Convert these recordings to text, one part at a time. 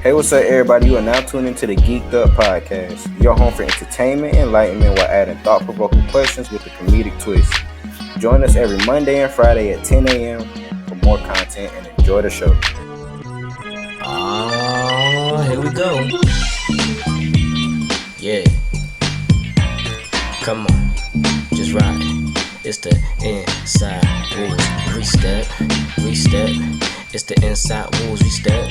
Hey, what's up, everybody? You are now tuned into the Geeked Up Podcast, your home for entertainment, enlightenment, while adding thought-provoking questions with a comedic twist. Join us every Monday and Friday at 10 a.m. for more content and enjoy the show. Here we go. Yeah. Come on, just ride it. It's the inside rules. Re-step. It's the inside rules. Re-step.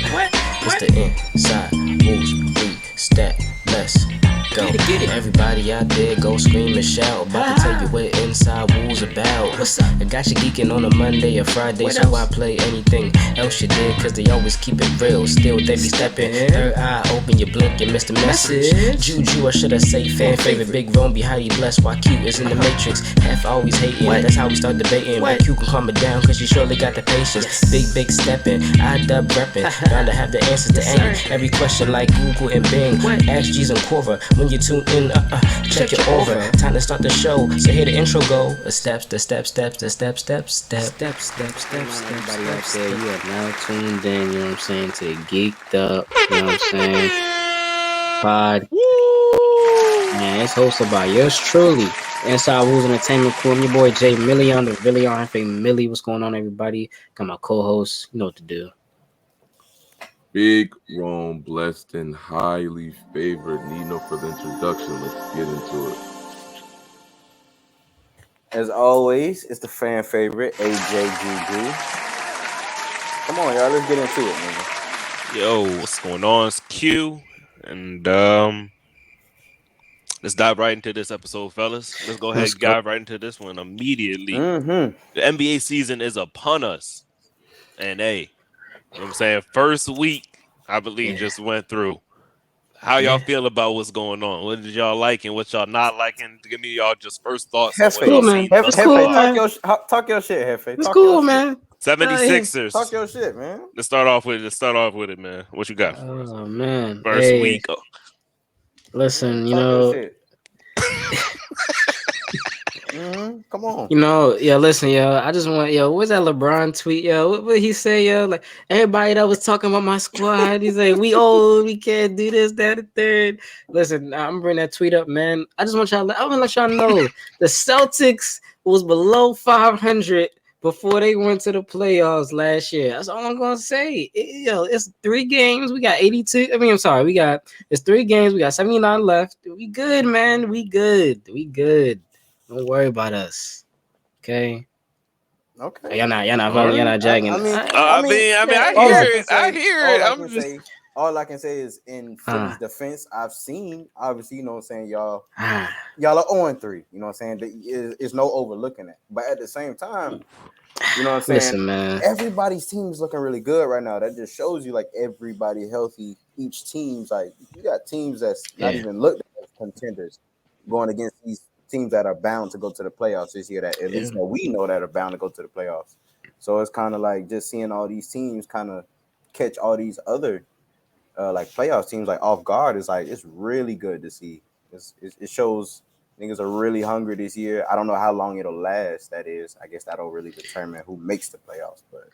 It's the inside rules. Re-step. Let's go. Get it. Everybody out there, go scream and shout. About to tell you what inside rules about. What's up? I got you geeking on a Monday or Friday, what so else? I play anything else you did, cause they always keep it real. Still they be stepping. Third eye open, you blink, you missed the message. Juju, or should I say fan favorite? Big Rome be highly blessed while Q is in the matrix. Half always hating, that's how we start debating. But Q can calm it down, cause you surely got the patience. Big stepping, I dub repping. Bound to have the answers to every question like Google and Bing. Ask G's and Quora when you tune in. Check your over. Time to start the show. So here the intro go. The steps. Everybody out there, you are now tuned in, you know what I'm saying, to the Geeked Up, you know what I'm saying, pod. Man, it's hosted by yours truly, Inside Rules Entertainment Crew. I'm your boy Jay Million, the Villion, F.A. Millie. What's going on, everybody? Got my co-host, you know what to do. Big Rome, blessed and highly favored. Need no further introduction. Let's get into it. As always, it's the fan favorite, AJ Juju. Come on, y'all, let's get into it, man. Yo, what's going on? It's Q, and let's dive right into this episode, fellas. Let's go ahead and dive right into this one immediately. The NBA season is upon us, and hey, you know what I'm saying? First week, I believe, just went through. How y'all feel about what's going on? What did y'all like and what y'all not liking? Give me y'all just first thoughts. It's cool, man. Talk your shit, Hefe. It's cool, man. 76ers. Talk your shit, man. Let's start off with it, man. What you got for us? Oh, man. First week. Listen, you know. Come on. You know, listen, I just want, what's that LeBron tweet, what he say, like, everybody that was talking about my squad, he's like, we old, we can't do this, that, and third. Listen, I'm bringing that tweet up, man. I want to let y'all know the Celtics was below 500 before they went to the playoffs last year. That's all I'm gonna say. It's 3 games. We got 82. It's 3 games. We got 79 left. We good, man. We good. Don't worry about us. Okay. Y'all not jagging. I hear it. All I can say is in Philly's defense, I've seen, obviously, you know what I'm saying, y'all are 0-3. You know what I'm saying? It's no overlooking it. But at the same time, you know what I'm saying? Listen, man. Everybody's team is looking really good right now. That just shows you, like, everybody healthy. Each team's like, you got teams that's not even looked at as contenders going against these teams that are bound to go to the playoffs this year, that at least we know that are bound to go to the playoffs. So it's kind of like just seeing all these teams kind of catch all these other like playoff teams like off guard is like, it's really good to see. It shows niggas are really hungry this year. I don't know how long it'll last. That is, I guess that'll really determine who makes the playoffs, but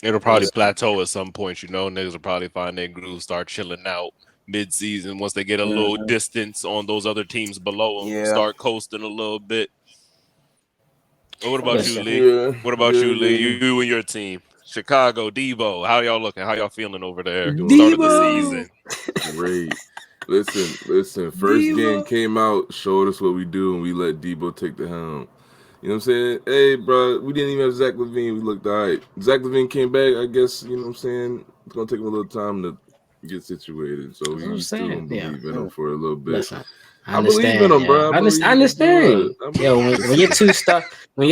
it'll probably plateau at some point. Niggas will probably find their groove, start chilling out mid-season once they get a little distance on those other teams below them, start coasting a little bit. But what about you, Lee? What about you, Lee? You and your team, Chicago, Debo. How y'all looking? How y'all feeling over there? Start of the season. Great. Listen. First game came out, showed us what we do, and we let Debo take the helm. You know what I'm saying? Hey, bro, we didn't even have Zach LaVine. We looked all right. Zach LaVine came back. I guess, you know what I'm saying? It's going to take him a little time to get situated, so we still don't believe in him for a little bit. Listen, I believe in him, bro. I understand. When you're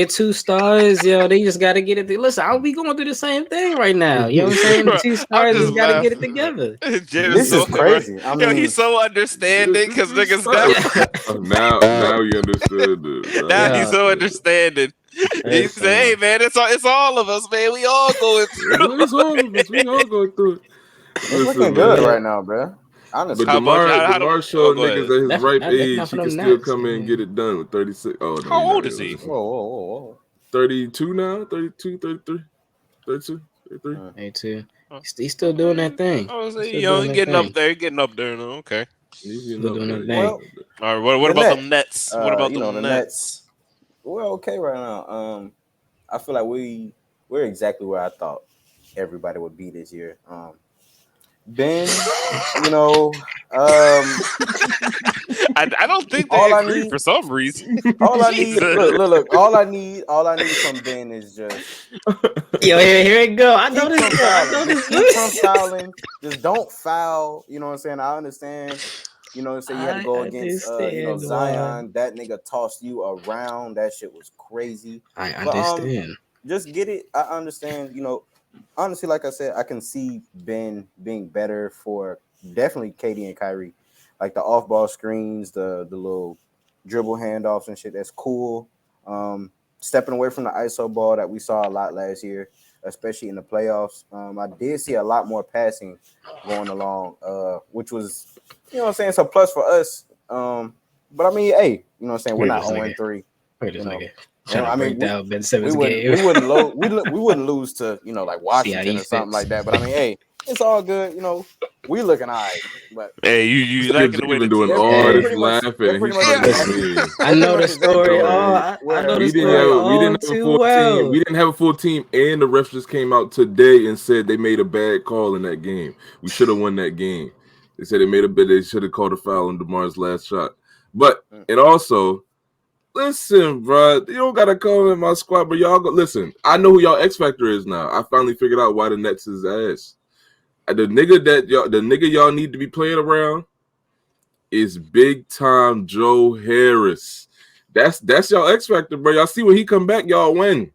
two stars, they just gotta get it. Listen, I'll be going through the same thing right now. You know what I'm saying? The 2 stars just gotta get it together. This is crazy. I mean, he's so understanding because niggas now you understood it. Now he's so understanding. He said, "Hey, man, it's all of us, man. We all going through. It's all of us. We all going through it." It's looking good right now, bro. Honestly. But DeMar showed niggas at his ripe age he can still come in and get it done with 36. Oh, no, how old is he? Whoa. 32 now? 32, 33? 32? 82. He's still doing that thing. I was getting up there, Okay. He's getting Still up doing there. that thing. All right. What about them Nets? What about the them Nets? We're okay right now. I feel like we're exactly where I thought everybody would be this year. Ben, I don't think they agree for some reason. All I need, look. All I need from Ben is just here it go. I know this. Keep from fouling. Just don't foul. You know what I'm saying? I understand. You know, say you had to go against Zion. That nigga tossed you around. That shit was crazy. I understand. Just get it. I understand. Honestly, like I said, I can see Ben being better for definitely KD and Kyrie. Like the off-ball screens, the little dribble handoffs and shit. That's cool. Stepping away from the ISO ball that we saw a lot last year, especially in the playoffs. I did see a lot more passing going along, which was, it's a plus for us. But I mean, hey, we're not 0-3. Wait a second. Ben Simmons we wouldn't lose to like Washington or something like that. But I mean, hey, it's all good. We looking all right. But hey, you like the way they're doing all this laughing. I know the story. I know the story. We didn't have a full team, and the refs just came out today and said they made a bad call in that game. We should have won that game. They said they should have called a foul on DeMar's last shot. But and also. Listen, bro, you don't gotta come in my squad, but y'all go. Listen, I know who y'all X Factor is now. I finally figured out why the Nets is ass. The nigga y'all need to be playing around is big time Joe Harris. That's y'all X Factor, bro. Y'all see when he come back, y'all win.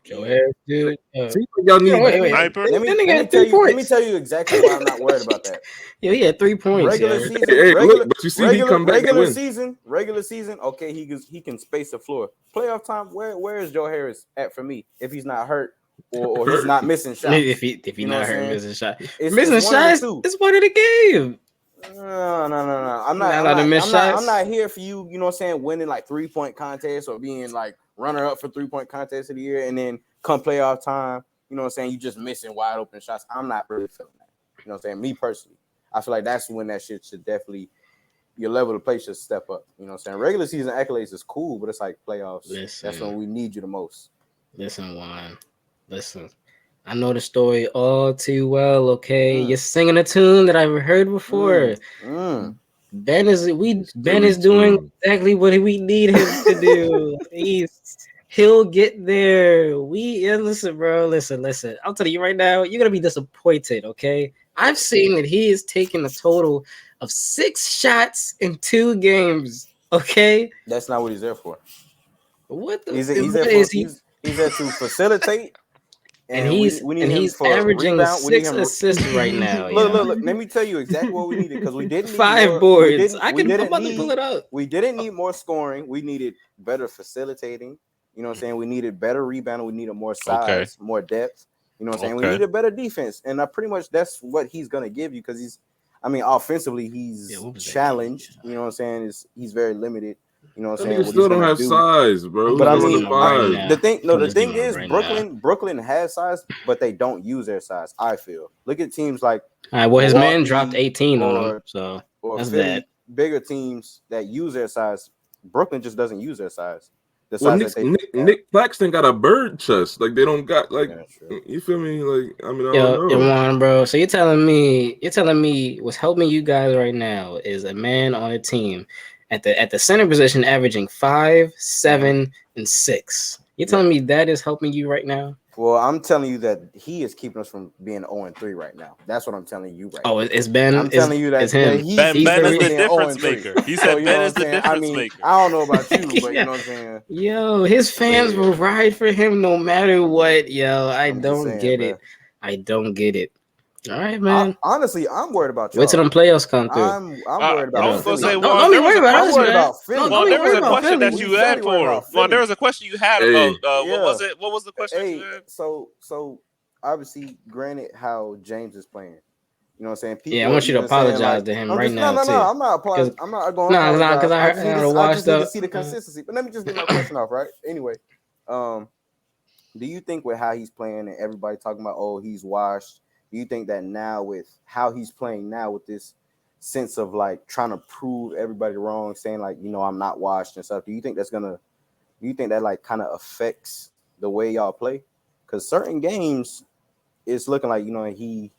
Joe Harris, dude. See what y'all need. Let me tell you exactly why I'm not worried about that. He had 3 points. Regular season, but you see, he come back. Regular season. Okay, he can space the floor. Playoff time. Where is Joe Harris at for me? If he's not hurt or he's not missing shots. If he's not hurt, missing shots. Missing shots. It's part of the game. No. I'm not here for you. You know what I'm saying? Winning like 3-point contests or being like runner up for 3-point contest of the year, and then come playoff time, you know what I'm saying? You just missing wide open shots. I'm not really feeling that. You know what I'm saying? Me personally, I feel like that's when that shit should definitely your level of play should step up. You know what I'm saying? Regular season accolades is cool, but it's like playoffs. That's when we need you the most. Listen, Juan. Listen. I know the story all too well, okay? You're singing a tune that I've heard before. Ben is doing exactly what we need him to do. He'll get there. Listen, bro. Listen. I'll tell you right now, you're gonna be disappointed, okay? I've seen that he is taking a total of 6 shots in 2 games. Okay, that's not what he's there for. What the? He's there to facilitate. And he's averaging rebound. 6 assists right now. Look. Let me tell you exactly what we needed because we didn't need 5 boards. I'm about to pull it up. We didn't need more scoring. We needed better facilitating. You know what I'm saying? We needed better rebounding. We needed more size, more depth. You know what I'm saying? We needed better defense. And pretty much that's what he's going to give you because offensively, he's challenged. You know what I'm saying? He's very limited. You know what I'm saying? Still don't have size, bro. But the thing is, Brooklyn has size, but they don't use their size. I feel. Look at teams like. All right, well, his man dropped 18 on him, so that's bad. Bigger teams that use their size, Brooklyn just doesn't use their size. Nick Claxton got a bird chest. Like they don't got you feel me? Like I don't know. Bro. So you're telling me what's helping you guys right now is a man on a team at the center position averaging 5, 7, and 6. You're telling me that is helping you right now? Well, I'm telling you that he is keeping us from being 0-3 right now. That's what I'm telling you right now. It's Ben. I'm telling you that it's him. Ben is the difference maker. He said Ben is the difference maker. I don't know about you, but you know what I'm saying? Yo, his fans will ride for him no matter what. Yo, I don't get it. All right, man. Honestly, I'm worried about you. Wait till them playoffs come through. I'm worried about. I was gonna say, don't be worried about us, man. There was a question that you had for him. Well, there was a question you had about. What was it? What was the question you had? So obviously, granted, how James is playing. You know what I'm saying? People, I want you to apologize to him right now. No, I'm not apologizing. I'm not going. No, because I just need to see the consistency. But let me just get my question off, right? Anyway, Do you think with how he's playing and everybody talking about, oh, he's washed? Do you think that now with how he's playing now with this sense of like trying to prove everybody wrong, saying like, I'm not washed and stuff? Do you think that like kind of affects the way y'all play? Because certain games, it's looking like he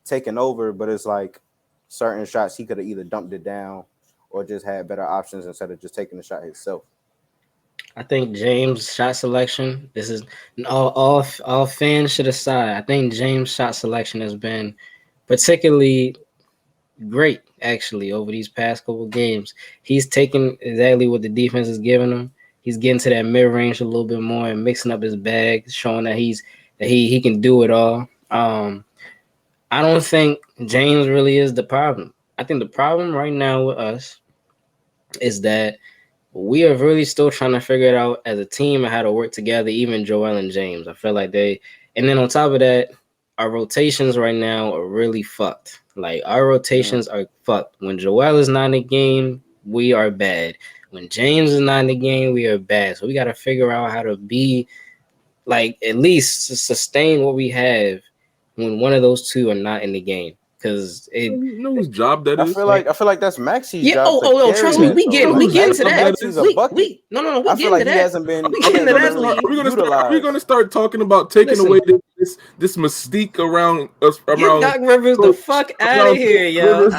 taking over, but it's like certain shots he could have either dumped it down or just had better options instead of just taking the shot himself. I think James' shot selection. This is all fans should aside. I think James' shot selection has been particularly great actually over these past couple games. He's taking exactly what the defense is giving him. He's getting to that mid range a little bit more and mixing up his bag, showing that he can do it all. I don't think James really is the problem. I think the problem right now with us is that we are really still trying to figure it out as a team and how to work together, even Joel and James. I feel like and then on top of that, our rotations right now are really fucked. Like, our rotations are fucked. When Joel is not in the game, we are bad. When James is not in the game, we are bad. So we got to figure out how to be, like, at least to sustain what we have when one of those two are not in the game. Because you know whose job that is. I feel like that's Maxi's job. Trust me, we get into that. Maxi's a bucket. No, I feel like he hasn't been. Are we gonna start talking about taking away this mystique around us? Get Doc Rivers the fuck out of here, yo.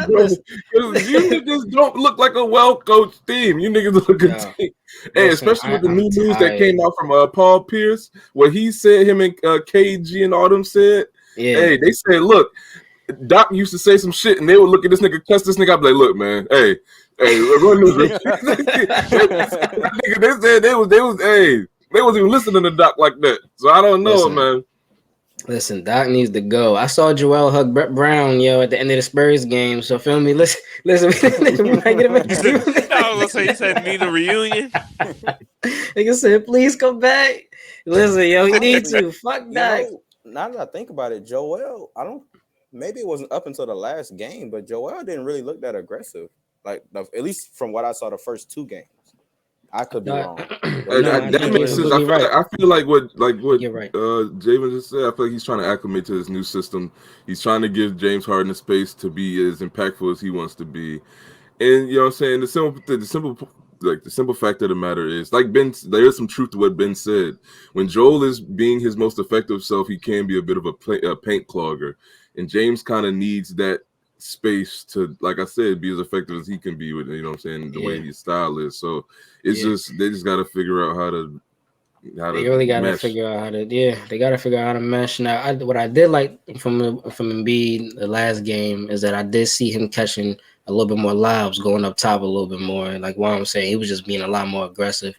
You just don't look like a well-coached team. You niggas look a team. Hey, especially with the new news that came out from Paul Pierce, what he said, him and KG and all them said. Yeah. Hey, they said, look, Doc used to say some shit, and they would look at this nigga, cuss this nigga. I'd be like, look, man, hey, run this. They said they wasn't even listening to Doc like that. So I don't know, man. Listen, Doc needs to go. I saw Joel hug Brett Brown, yo, at the end of the Spurs game. So feel me, listen. We might get him back. I was gonna say, you said need a reunion. Nigga said, please come back. Listen, yo, he needs to. Fuck Doc. Now that I think about it, Joel, maybe it wasn't up until the last game, but Joel didn't really look that aggressive. Like, at least from what I saw the first two games. I could be wrong. That makes sense. I feel like what Javen just said. I feel like he's trying to acclimate to this new system. He's trying to give James Harden a space to be as impactful as he wants to be. And you know what I'm saying? The simple fact of the matter is, like there is some truth to what Ben said. When Joel is being his most effective self, he can be a bit of a paint clogger. And James kind of needs that space to, like I said, be as effective as he can be with, you know what I'm saying, the way his style is. So it's just, they just got to figure out how to they really got to figure out how to, they got to figure out how to mesh. Now, what I did like from Embiid the last game is that I did see him catching a little bit more lobs, going up top a little bit more. Like what I'm saying, he was just being a lot more aggressive.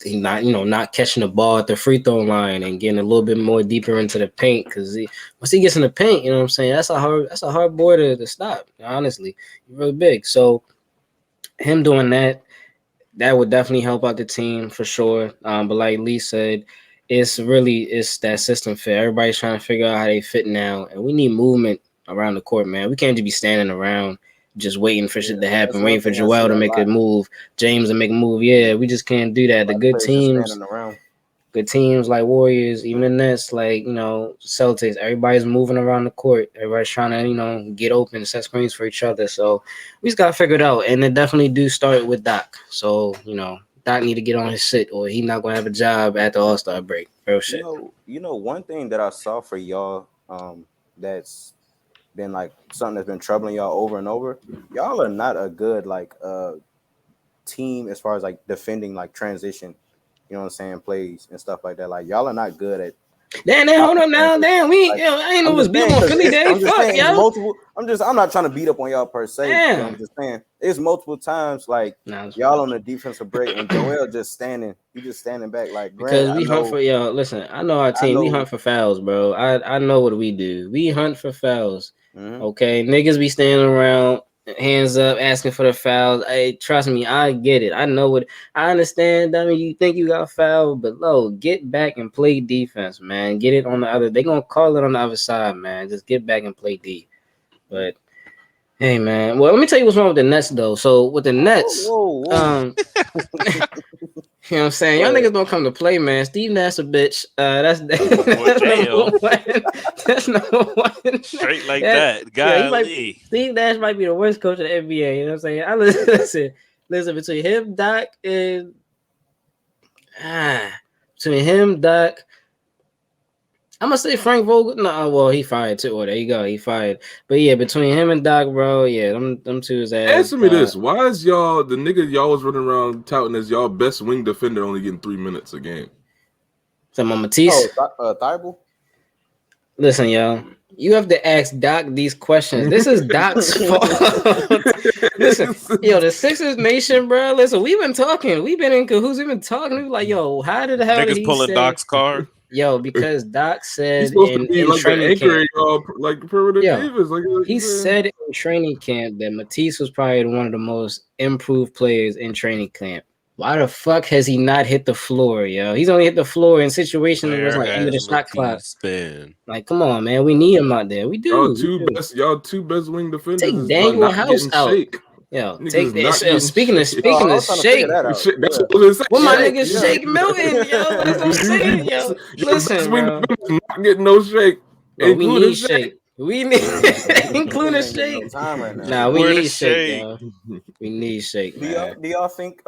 Not catching the ball at the free throw line and getting a little bit more deeper into the paint, because once he gets in the paint, you know what I'm saying, that's a hard boy to stop. Honestly, really big. So him doing that would definitely help out the team for sure. But like Lee said, it's that system fit. Everybody's trying to figure out how they fit now, and we need movement around the court, man. We can't just be standing around just waiting for shit to happen, waiting for Joel to make a move, James to make a move. Yeah, we just can't do that. The good teams like Warriors, even the Nets, like, Celtics, everybody's moving around the court. Everybody's trying to, get open, set screens for each other. So we just got to figure it out. And it definitely do start with Doc. So, Doc need to get on his shit, or he's not going to have a job at the All-Star break. Real shit. One thing that I saw for y'all that's been like something that's been troubling y'all over and over. Y'all are not a good team as far as like defending like transition, you know what I'm saying, plays and stuff like that. Like y'all are not good at. Damn, hold up now. Damn, I ain't know what's being on Philly Day. Fuck, yo. I'm not trying to beat up on y'all per se. You know, I'm just saying it's multiple times like y'all on the defensive break and Joel just standing. You just standing back like. Because we hunt for y'all. Listen, I know our team. We hunt for fouls, bro. I know what we do. We hunt for fouls. Mm-hmm. Okay, niggas be standing around, hands up, asking for the fouls. Hey, trust me, I get it. I know what. I understand. I mean, you think you got fouled, but get back and play defense, man. Get it on the other. They gonna call it on the other side, man. Just get back and play D. But hey, man. Well, let me tell you what's wrong with the Nets, though. So with the Nets, You know what I'm saying? Y'all niggas don't come to play, man. Steve Nash a bitch. That's number one. That's number one. Straight like that. Golly. Steve Nash might be the worst coach in the NBA. You know what I'm saying? Listen, between him, Doc, and between him, Doc, I'm gonna say Frank Vogel. No, well, he fired too. Oh, there you go, he fired. But yeah, between him and Doc, bro, yeah, them two is ass. Answer me this: why is the nigga y'all was running around touting as y'all best wing defender only getting 3 minutes a game? So my Matisse. Thibault? Listen, yo, you have to ask Doc these questions. This is Doc's fault. Listen, yo, the Sixers Nation, bro. Listen, we've been talking. We've been in cahoots. We've been talking. We like, yo, how did the hell niggas pulling Doc's card? Yo, because Doc said he's supposed to be like training camp, like perimeter defense. He said in training camp that Matisse was probably one of the most improved players in training camp. Why the fuck has he not hit the floor, yo? He's only hit the floor in situations where it's like under the shot clock. Like, come on, man, we need him out there. We do. Y'all two best wing defenders. Take Daniel House out. Shake. Yo, take that. Speaking of shake, what my nigga Shake Milton, yo, that's what I'm saying, yo. Listen, bro. Not getting no shake. Bro, we need shake. We need including shake. Nah, we need shake, yo. We need shake. Do y'all think?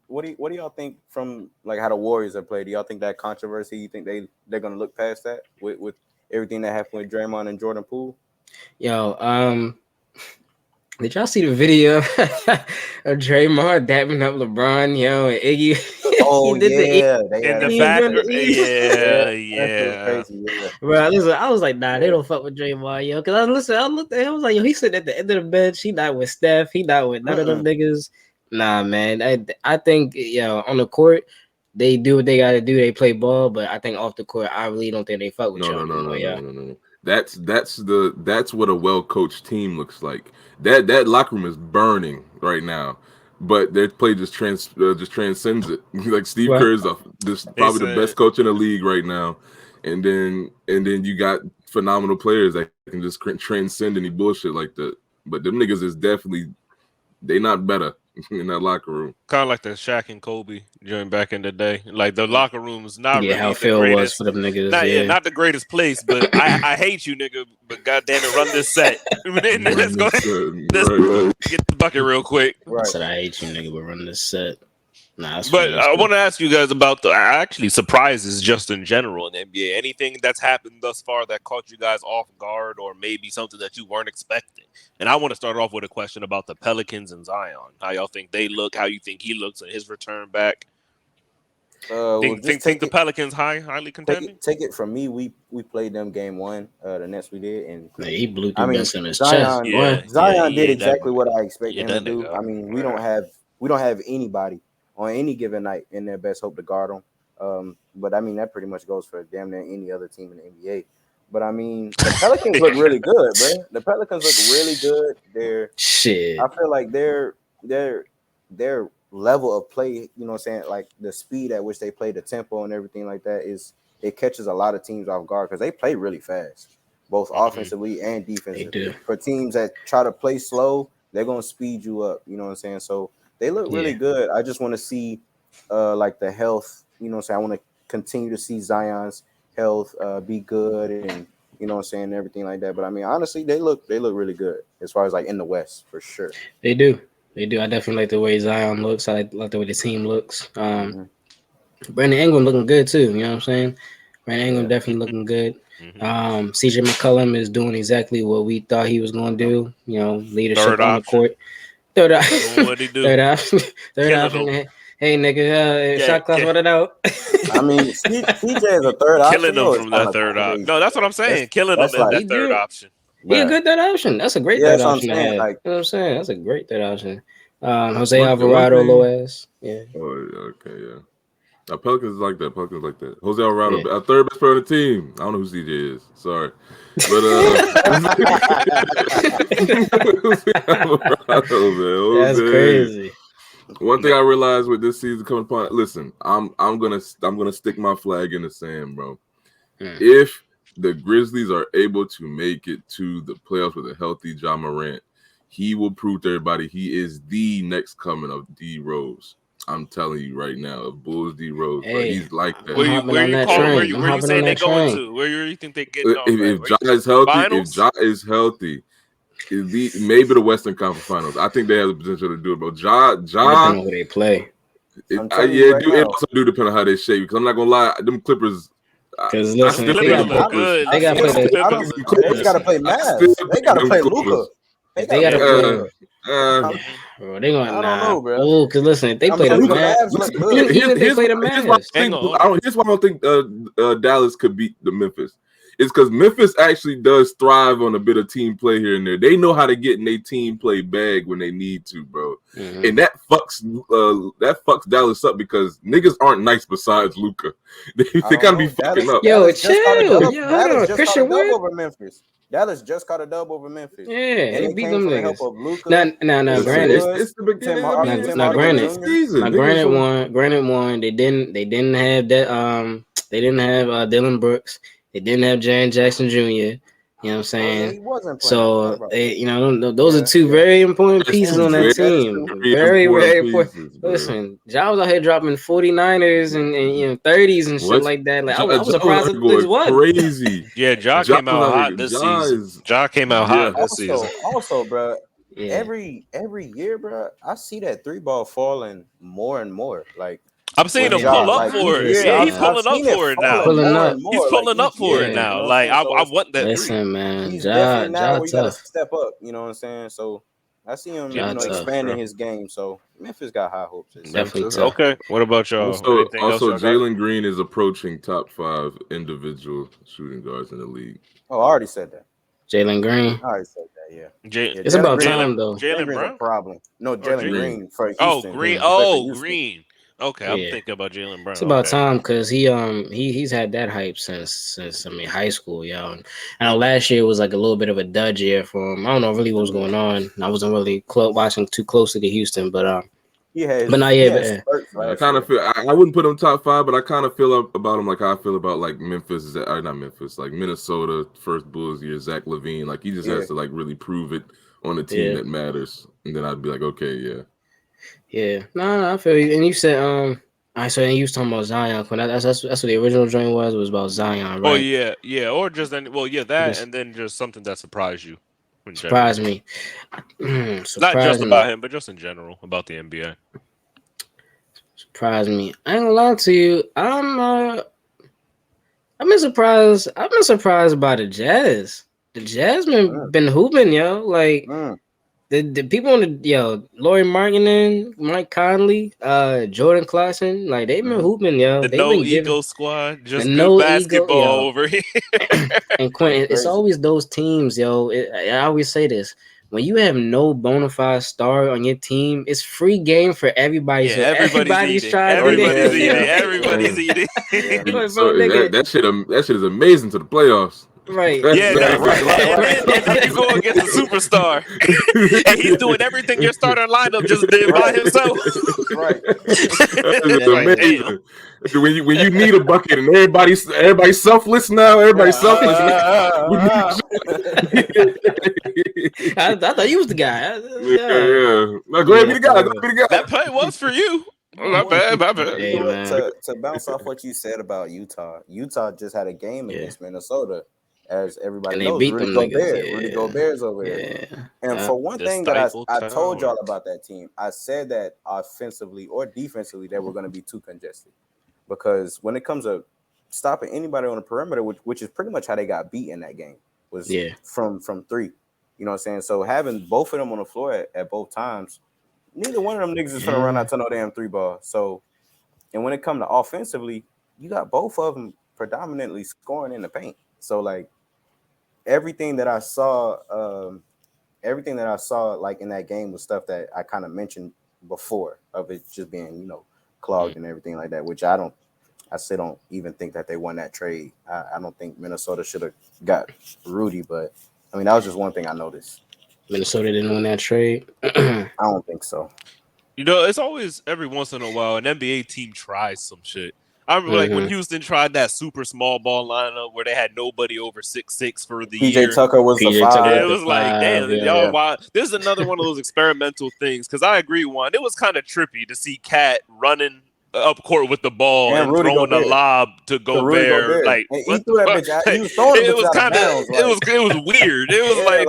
What do y'all think from like how the Warriors have played? Do y'all think that controversy? You think they're gonna look past that with everything that happened with Draymond and Jordan Poole? Yo, did y'all see the video of Draymond dapping up LeBron, yo, and Iggy? Oh, in the back. Yeah. Bro, listen, I was like, nah, they don't fuck with Draymond, yo. Because I looked at him, I was like, yo, he's sitting at the end of the bench. He not with Steph. He not with none of them niggas. Nah, man. I think, yo, on the court, they do what they got to do. They play ball. But I think off the court, I really don't think they fuck with y'all. No. That's what a well-coached team looks like. That locker room is burning right now, but their play just transcends it. Like Steve Kerr is probably the best coach in the league right now, and then you got phenomenal players that can just transcend any bullshit like that. But them niggas is definitely they not better in that locker room. Kind of like the Shaq and Kobe during back in the day. Like the locker room is not really how the Phil greatest. Was for them niggas. Not the greatest place, but I hate you, nigga. But goddamn it, run this set. Let's go. Let's get the bucket real quick. I said I hate you, nigga, but run this set. Nah, but I want to ask you guys about the actually surprises just in general in the NBA. Anything that's happened thus far that caught you guys off guard, or maybe something that you weren't expecting? And I want to start off with a question about the Pelicans and Zion. How y'all think they look? How you think he looks in his return back? Think the Pelicans highly contending? Take it from me. We played them game one. The Nets we did, and he blew through best in his chest. Zion did exactly what I expected him to do. I mean, we don't have anybody on any given night in their best hope to guard them. But I mean, that pretty much goes for damn near any other team in the NBA. But I mean, the Pelicans look really good, bro. The Pelicans look really good. I feel like their level of play, you know what I'm saying, like the speed at which they play, the tempo and everything like that it catches a lot of teams off guard because they play really fast, both offensively and defensively. They do. For teams that try to play slow, they're gonna speed you up. You know what I'm saying? So they look really good. I just want to see like the health. You know what I'm saying? I want to continue to see Zion's health be good, and you know what I'm saying, and everything like that. But I mean, honestly, they look really good as far as like in the West for sure. They do. I definitely like the way Zion looks. I like the way the team looks. Brandon Ingram looking good too. You know what I'm saying? Brandon Ingram definitely looking good. CJ McCollum is doing exactly what we thought he was going to do. You know, leadership on the court. Third option. What he do? Third option. Hey, nigga, shot clock running out. I mean, CJ is a third option. Killing them from that third option. No, that's what I'm saying. Killing them in that third option. He a good third option. That's a great third option to have. Like, you know what I'm saying? That's a great third option. Jose Alvarado, Loaz. Yeah. Oh, okay, yeah. Now, Pelicans like that. Jose Alvarado, our third best player on the team. I don't know who CJ is. Sorry. But Alvarado, man. That's crazy. One thing I realized with this season coming upon, listen, I'm gonna stick my flag in the sand, bro. If the Grizzlies are able to make it to the playoffs with a healthy Ja Morant, he will prove to everybody he is the next coming of D Rose. I'm telling you right now, if Bulls D Rose, bro, Hey, he's like that. I'm hopping on that train. I'm where you hopping saying on they that going train. to? Where you think they getting off? If Ja is healthy, maybe the Western Conference Finals. I think they have the potential to do it, but Ja, Depending on who they play. I'm telling you right it now. also do depend on how they shape. Because I'm not gonna lie, them Clippers. Because listen, if they got look good. they got to play They got to play Mavs. They got to play Luka. If they got to play, bro, they going I don't know, bro. Oh, because listen, if they play the Mavs, even if they play the Mavs, here's why I don't think Dallas could beat the Memphis. It's because Memphis actually does thrive on a bit of team play here and there. They know how to get in their team play bag when they need to, bro. Mm-hmm. And that fucks Dallas up because niggas aren't nice besides Luka. They kind of be fucking up. Yo, chill. Dallas just caught a dub over Memphis. Dallas just caught a dub over Memphis. Yeah, they beat them niggas. Now, granted, it's the beginning. Granted, one. They didn't have that. They didn't have Dylan Brooks. They didn't have Jaren Jackson Jr. You know what I'm saying? He wasn't playing. So those are two very important pieces on that team. Very, very important. Listen, Ja was out here dropping 49ers and 30s and shit like that. Like I was surprised that this was crazy. Yeah, Ja came out hot this season. Ja came out hot this season. Also, bro, every year, bro, I see that 3-ball falling more and more. Like I'm seeing him pull up for it. Yeah, he's pulling up for it now. He's pulling up for it now. Like I want that. Listen, man, he's definitely now where you gotta step up. You know what I'm saying? So I see him, expanding his game. So Memphis got high hopes. Definitely. Okay. What about y'all? Also, Jalen Green is approaching top 5 individual shooting guards in the league. Oh, I already said that. Jalen Green. I already said that. Yeah. It's about time though. Jalen Brown. A problem. No, Jalen Green for Houston. Oh, Green. Oh, Green. Okay, I'm thinking about Jalen Brown. It's about time because he's had that hype since high school, yo. And I know last year was like a little bit of a dud year for him. I don't know really what was going on. I wasn't really watching too closely to Houston, but I kind of feel I wouldn't put him top 5, but I kind of feel about him like how I feel about like Memphis, not Memphis, like Minnesota first Bulls year, Zach LaVine. Like he just has to like really prove it on a team that matters, and then I'd be like, okay, yeah. Yeah, no, I feel you. And you said, I said you was talking about Zion. That's what the original joint was about Zion, right? Oh yeah, or just that, and then just something that surprised you. Surprised me. Not just about him, but just in general about the NBA. Surprised me. I ain't gonna lie to you. I've been surprised. I've been surprised by the Jazz. The Jazz been hooping, yo. Like. The people on Lauri Markkanen, Mike Conley, Jordan Clarkson, like they've been hooping, yo. The no ego squad, just no basketball over here. And Quentin, it's always those teams, yo. I always say this: when you have no bona fide star on your team, it's free game for everybody. Yeah, so everybody's trying. Everybody's eating. That shit is amazing to the playoffs. Right. Yeah, right. And then you go against a superstar, and he's doing everything your starting lineup just did by himself. Right. Amazing. When you need a bucket and everybody's selfless now. Everybody's selfless. I thought you was the guy. Yeah. No, go ahead, be the guy. That play was for you. My bad. Hey, to bounce off what you said about Utah just had a game against Minnesota. As everybody knows, Rudy Gobert's over there. And for one thing that I told y'all about that team, I said that offensively or defensively they were going to be too congested. Because when it comes to stopping anybody on the perimeter, which is pretty much how they got beat in that game, was from 3. You know what I'm saying? So having both of them on the floor at both times, neither one of them niggas is going to run out to no damn 3-ball. So, and when it comes to offensively, you got both of them predominantly scoring in the paint. So like everything that I saw like in that game was stuff that I kind of mentioned before of it just being, clogged and everything like that, which I still don't even think that they won that trade. I don't think Minnesota should have got Rudy, but I mean, that was just one thing I noticed. Minnesota didn't win that trade. I don't think so. It's always every once in a while an NBA team tries some shit. I remember like when Houston tried that super small ball lineup where they had nobody over 6'6" for the PJ year. Tucker was the PJ 5. Tucker It was like, damn, y'all. Why? This is another one of those experimental things. Because I agree, Juan. It was kind of trippy to see Cat running up court with the ball and Rudy throwing a Gobert. lob to Gobert. Like, and he what threw the that fuck? bitch out. Like, He was throwing it the was bitch out kind of of, bounds. it was weird. It was like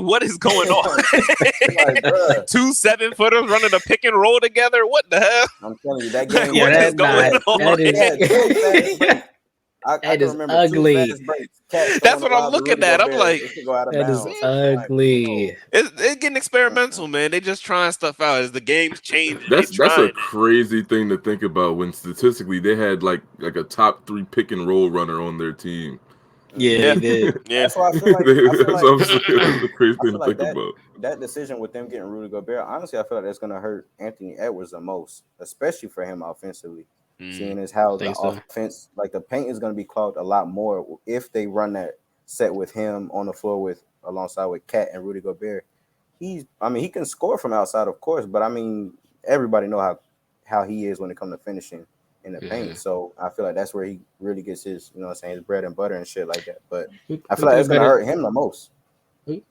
what is going on? Like, bruh. 2 7-footers running a pick and roll together. What the hell? I'm telling you, that game. What is going on? That is I can remember ugly. 2 fast breaks. That's what I'm looking at. I'm like, that is ugly. It's getting experimental, man. They just trying stuff out as the game's changing. That's a crazy thing to think about when statistically they had like a top 3 pick and roll runner on their team. Yeah, they did. Yeah. That's why I feel like that's a crazy thing to think about. That decision with them getting Rudy Gobert, honestly, I feel like that's going to hurt Anthony Edwards the most, especially for him offensively. Seeing as how the offense, like the paint is going to be clogged a lot more if they run that set with him on the floor alongside with Cat and Rudy Gobert. He can score from outside, of course, but I mean, everybody know how he is when it comes to finishing in the paint. So I feel like that's where he really gets his, his bread and butter and shit like that. But I feel like it's going to hurt him the most.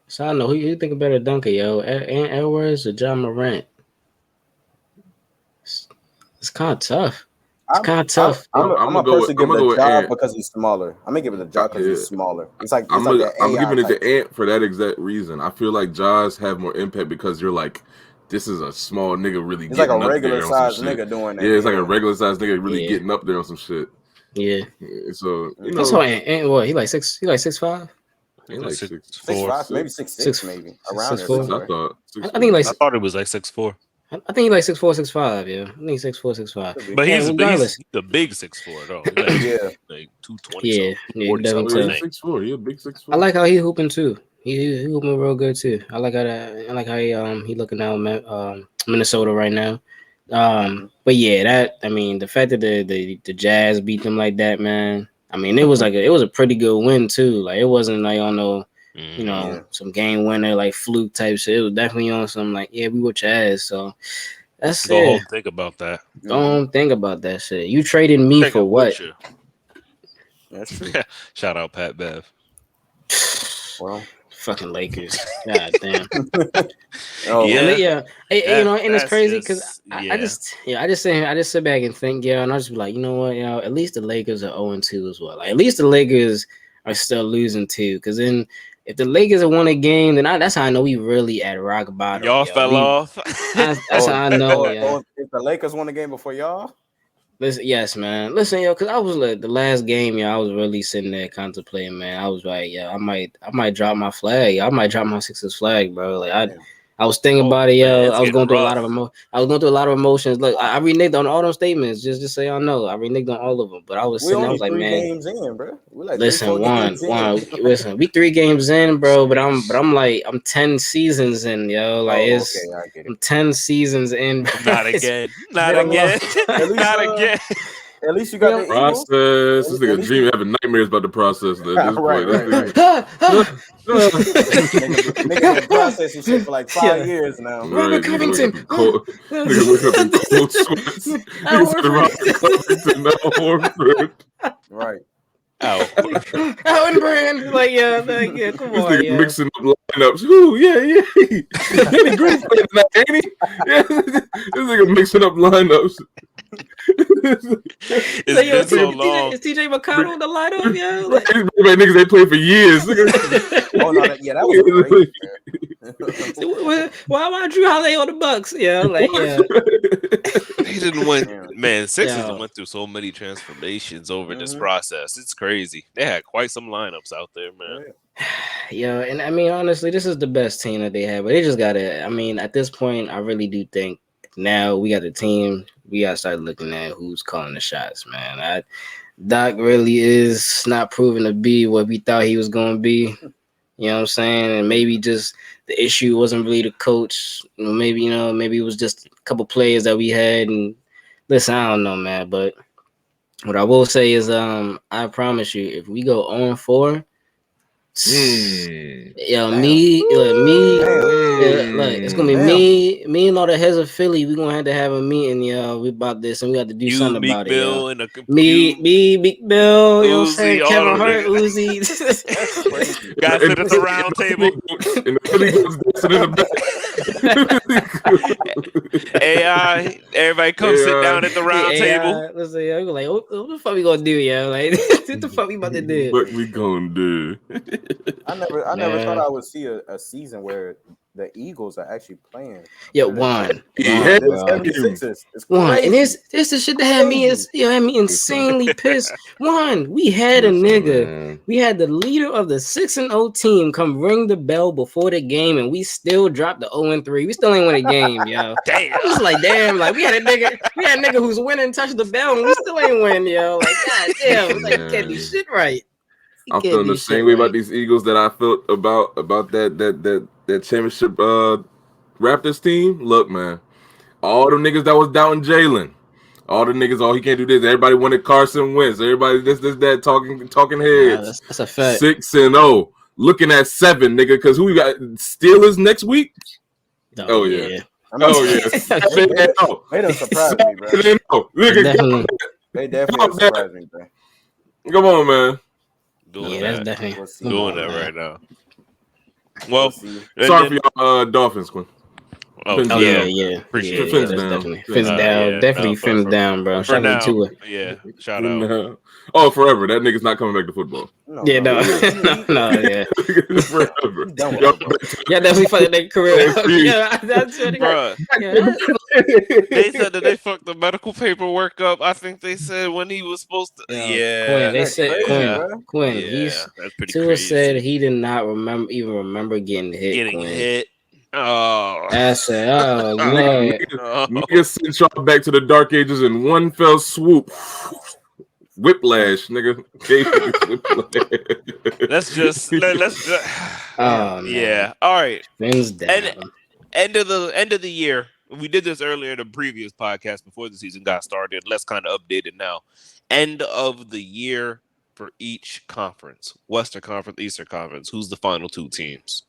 So I know who you think a better dunker, yo, Ant Edwards or John Morant? It's kind of tough. I'm gonna personally give it a job because he's smaller. I'm gonna give it a job because he's smaller. It's like I'm giving it to Ant for that exact reason. I feel like Jaws have more impact because you're like, this is a small nigga really. It's like a regular sized nigga doing that. Yeah, it's like a regular sized nigga really getting up there on some shit. Yeah. So that's why Ant what he like 6'5". He like 6'5", maybe 6'6", maybe around 6'4". there. I thought it was like 6'4". I think he like 6'4", 6'5". Yeah, I think 6'4", 6'5". But he's the big 6'4" though. Like, like 220. Yeah, he's 6'4". He a big 6'4". I like how he hooping too. He hooping real good too. I like how he looking out Minnesota right now. But yeah, the fact that the Jazz beat them like that, man. I mean, it was a pretty good win too. Like it wasn't like on no. Some game winner like fluke type shit. It was definitely on some like, yeah, we were Jazz. So that's it. Don't think about that. Don't think about that shit. You traded me for what? That's true. Shout out Pat Bev. Well, fucking Lakers. God damn. Yeah. Hey, and it's crazy because I just sit back and think, and I just be like, you know what, at least the Lakers are 0-2 as well. Like, at least the Lakers are still losing too, because then. If the Lakers have won a game, then that's how I know we really at rock bottom. Y'all fell off. That's how I know. If the Lakers won a game before y'all, listen, yes, man. Listen, because I was like the last game, I was really sitting there contemplating, man. I was like, I might drop my flag. I might drop my Sixers flag, bro. Like I was thinking about it, man, I was going through a lot of emotions. Look, I reneged on all those statements. Just so y'all know, I reneged on all of them. But I was sitting, I was like, man, games in, bro. We're like listen, listen, we 3 games in, bro. But I'm like, I'm 10 seasons in, yo. Like I'm 10 seasons in. Not again. Not again. Not again. At least you got the process. This nigga dream having nightmares about the process at this point. Nigga been processing shit for like 5 years now. Robert Covington. Nigga wake up in cold sweats. Nigga said Robert Covington, Al Horford. Right. Allen Brand. Like, come this on. Nigga mixing up lineups. Ooh, yeah. Danny Green's playing tonight, ain't he? Yeah, this nigga mixing up lineups. It's been so long. Is TJ McConnell in the lineup? Yeah, like, niggas they played for years. That was great. Why Drew Holiday on the Bucks? Yeah, like He didn't win. Man, Sixers went through so many transformations over this process. It's crazy. They had quite some lineups out there, man. Yeah, and I mean, honestly, this is the best team that they have. But they just gotta. I mean, at this point, I really do think now we got the team. We gotta start looking at who's calling the shots, man. Doc really is not proven to be what we thought he was going to be. You know what I'm saying? And maybe just the issue wasn't really the coach. Maybe it was just a couple players that we had. And listen, I don't know, man. But what I will say is, I promise you, if we go 0-4, Yo, me, look, it's gonna be me and all the heads of Philly. We gonna have to have a meeting, yo. We about this, and we got to do something Meek about Mill it, yo. and Me, Big Bill, you know what I'm Uzi, saying? all Kevin them Hart, niggas. Uzi. That's crazy. Guys sit at the round table. And the Philly goes dancing in the back. AI, everybody come sit down at the round table. Listen, yo, like, what the fuck we gonna do, yo? Like, what the fuck we about to do? What we gonna do? I never thought I would see a season where the Eagles are actually playing. Yo, for the one, the bro. 76ers. It's One, and crazy. this the shit that had me insanely pissed. One, we had a nigga, we had the leader of the 6-0 team come ring the bell before the game, and we still dropped the 0-3. We still ain't win a game, yo. Damn. I was like, damn, like we had a nigga who's winning, touch the bell, and we still ain't win, yo. Like, god damn, it's like we can't do shit right. I'm feeling the same way about these Eagles that I felt about that championship Raptors team. Look, man, all the niggas that was doubting Jalen, all the niggas, he can't do this. Everybody wanted Carson Wentz. Everybody this that talking heads. That's a fact. 6-0, looking at 7, nigga. Because who we got? Steelers next week. Oh yeah. Oh yeah. They done surprised me, bro. They definitely surprised me, bro. Come on, man. That's definitely doing that right now. Well, sorry for y'all Dolphins, Quinn. Appreciate it. Fins down. Definitely fins down, bro. For now, yeah. Shout out. Oh, forever. That nigga's not coming back to football. No. Forever. Yeah, definitely fucked their career. That's bro. They said that they fucked the medical paperwork up. I think they said when he was supposed to. Quinn, they said Quinn. That's pretty Tua crazy. said he did not remember getting hit. Oh, I said, oh, nigga sent y'all back to the dark ages in one fell swoop. Whiplash, nigga. let's just. Yeah. All right. Things down. End of the year. We did this earlier in the previous podcast before the season got started. Let's kind of update it now. End of the year for each conference: Western Conference, Eastern Conference. Who's the final 2 teams?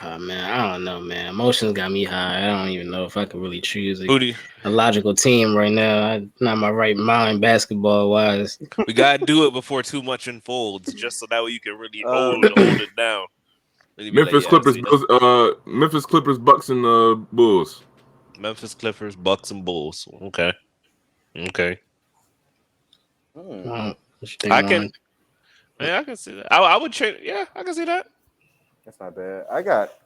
Oh, man, I don't know, man. Emotions got me high. I don't even know if I could really choose a logical team right now. I'm not in my right mind basketball wise. We gotta do it before too much unfolds, just so that way you can really hold it down. Memphis Clippers, Bucks, and Bulls. Memphis Clippers, Bucks, and Bulls. Okay. Well, I can see that. I would trade. Yeah, I can see that. That's not bad. I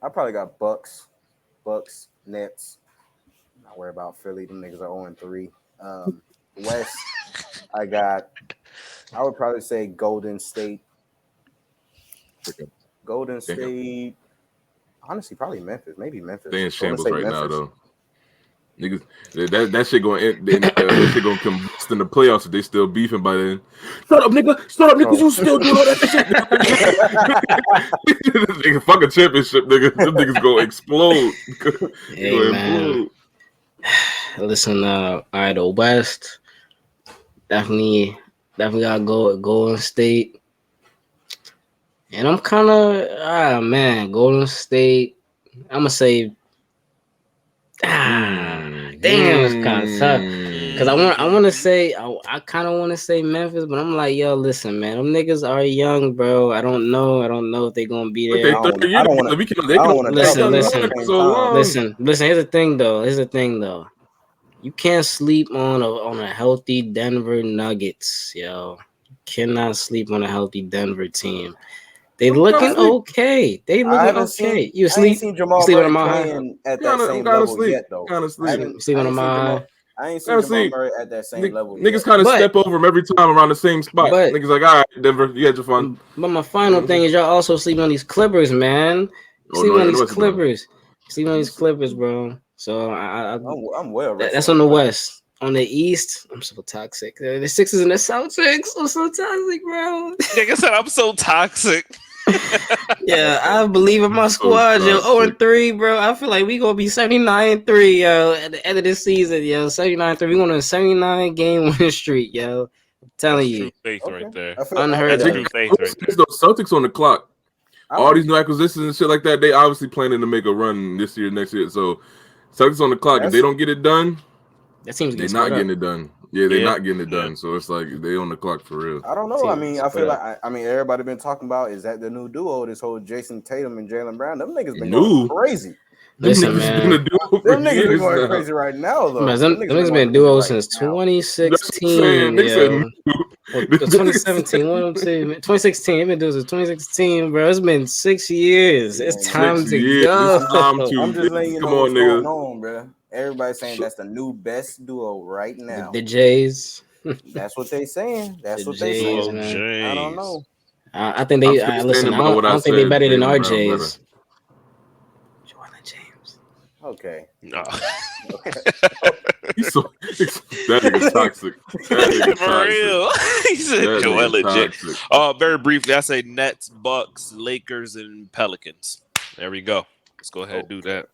probably got Bucks, Nets. Not worry about Philly. Them niggas are 0-3. West, I would probably say Golden State. Honestly, probably Memphis. Maybe Memphis. They in shambles right now, though. Niggas, that shit going that shit gonna combust in the playoffs if they still beefing by then. Shut up, nigga! You still doing all that shit? Nigga, fuck a championship, nigga. Them niggas gonna explode. Hey, man. Listen, all right, the West definitely gotta go Golden State, and I'm kind of Golden State. I'm gonna say. Damn, it's kind of tough. Cause I want to say I kind of want to say Memphis, but I'm like, yo, listen, man, them niggas are young, bro. I don't know if they're gonna be there. Listen. Here's the thing, though. You can't sleep on a healthy Denver Nuggets, yo. You cannot sleep on a healthy Denver team. They looking okay. You sleep on Jamal Murray playing at that same level yet, though. Sleep on Jamal. I ain't seen Jamal Murray at that same level. Niggas kind of step over him every time around the same spot. Niggas like, all right, Denver, you had your fun. But my final thing is y'all also sleep on these Clippers, man. Sleep on these Clippers, bro. So I'm well. That's on the West. On the East, I'm so toxic. The Sixers and the Celtics, I'm so toxic, bro. Nigga said I'm so toxic. Yeah, I believe in my squad, yo. 0-3, bro. I feel like we gonna be 79-3, yo, at the end of this season, yo. 79-3. We on a 79 game winning streak, yo. I'm telling you. True faith right there. Unheard of. Celtics on the clock. all these new acquisitions and shit like that, they obviously planning to make a run this year, next year. So Celtics on the clock. If they don't get it done, that seems they're not getting it done. Yeah, they're not getting it done. So it's like they on the clock for real. I don't know. I mean, I feel like everybody been talking about is that the new duo, this whole Jason Tatum and Jaylen Brown. Them niggas been going crazy. Listen, man. Them niggas been going crazy right now, though. Them niggas been duo since 2016. Yo. 2017, 2016. They've been doing since 2016, bro. It's been 6 years. It's time to go. I'm just letting you know what's going on, bro. Everybody's saying that's the new best duo right now. The Jays. That's what they saying. That's what they saying. Man. I don't know. I think they listen. I don't think they're better than our Jays. James. Okay. No. He's so that nigga's toxic. For real. He said Joel and James. Very briefly, I say Nets, Bucks, Lakers, and Pelicans. There we go. Let's go ahead and do that.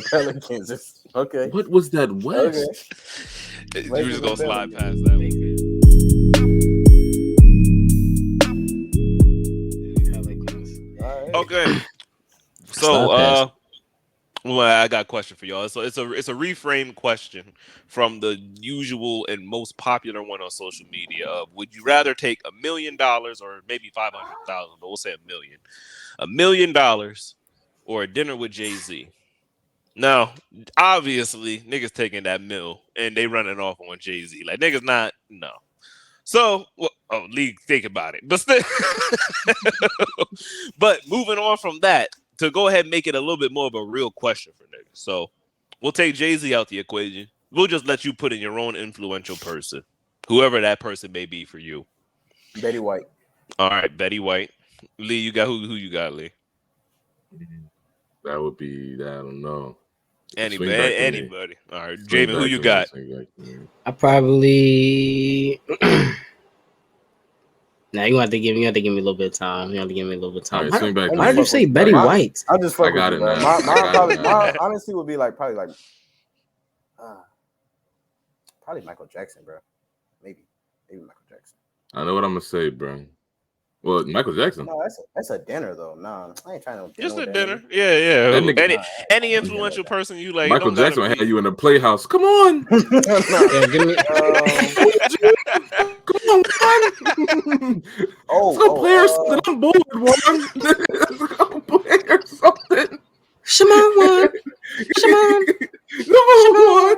Pelicans. Okay. What was that West? Okay. You're just gonna slide past that one. Okay. So well, I got a question for y'all. So it's a reframed question from the usual and most popular one on social media of would you rather take $1 million or maybe 500,000, but we'll say $1 million or a dinner with Jay-Z? Now, obviously, niggas taking that mill and they running off on Jay-Z. Like, niggas not, no. So, League, think about it. But still, but moving on from that, to go ahead and make it a little bit more of a real question for niggas. So, we'll take Jay-Z out the equation. We'll just let you put in your own influential person, whoever that person may be for you. Betty White. All right, Betty White. Lee, you got who you got, Lee? That would be, I don't know. Anybody. All right, Jamin, who you got? I probably. Now you have to give me a little bit of time. You have to give me a little bit of time. Right, why did you say Betty White? I just fuck with it. My honestly would be probably Michael Jackson, bro. Maybe Michael Jackson. I know what I'm gonna say, bro. Well, Michael Jackson. No, that's a dinner though. Nah, I ain't trying to. Just a dinner. Yeah. Any influential person you like. Michael Jackson had you in the playhouse. Come on. Give me. Come on, one. Let's go play or something. I'm bored, one. Let's go play or something. Shimon.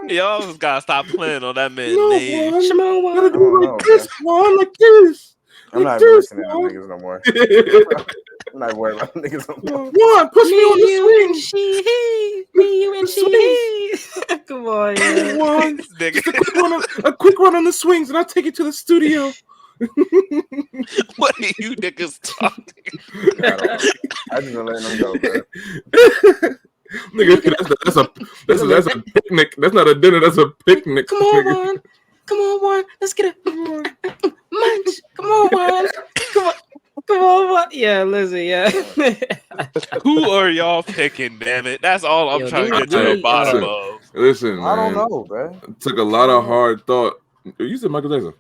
Y'all just gotta stop playing on that man's name. Shimon one. Gotta do like this, one, like this. I'm not even listening to niggas no more. I'm not worried about niggas no more. One, push me on the swing. Me, you, and she. Come on, yeah. One, a quick run on the swings, and I'll take it to the studio. What are you niggas talking? I just gonna let them go, bro. Nigga, that's a picnic. That's not a dinner. That's a picnic. Come on, one. Let's get it. Munch. Come on, one. Come on, one. Yeah, listen, yeah. Who are y'all picking, damn it? That's all I'm trying to get to the bottom of. Listen, man. I don't know, bro. It took a lot of hard thought. You said Michael Jackson.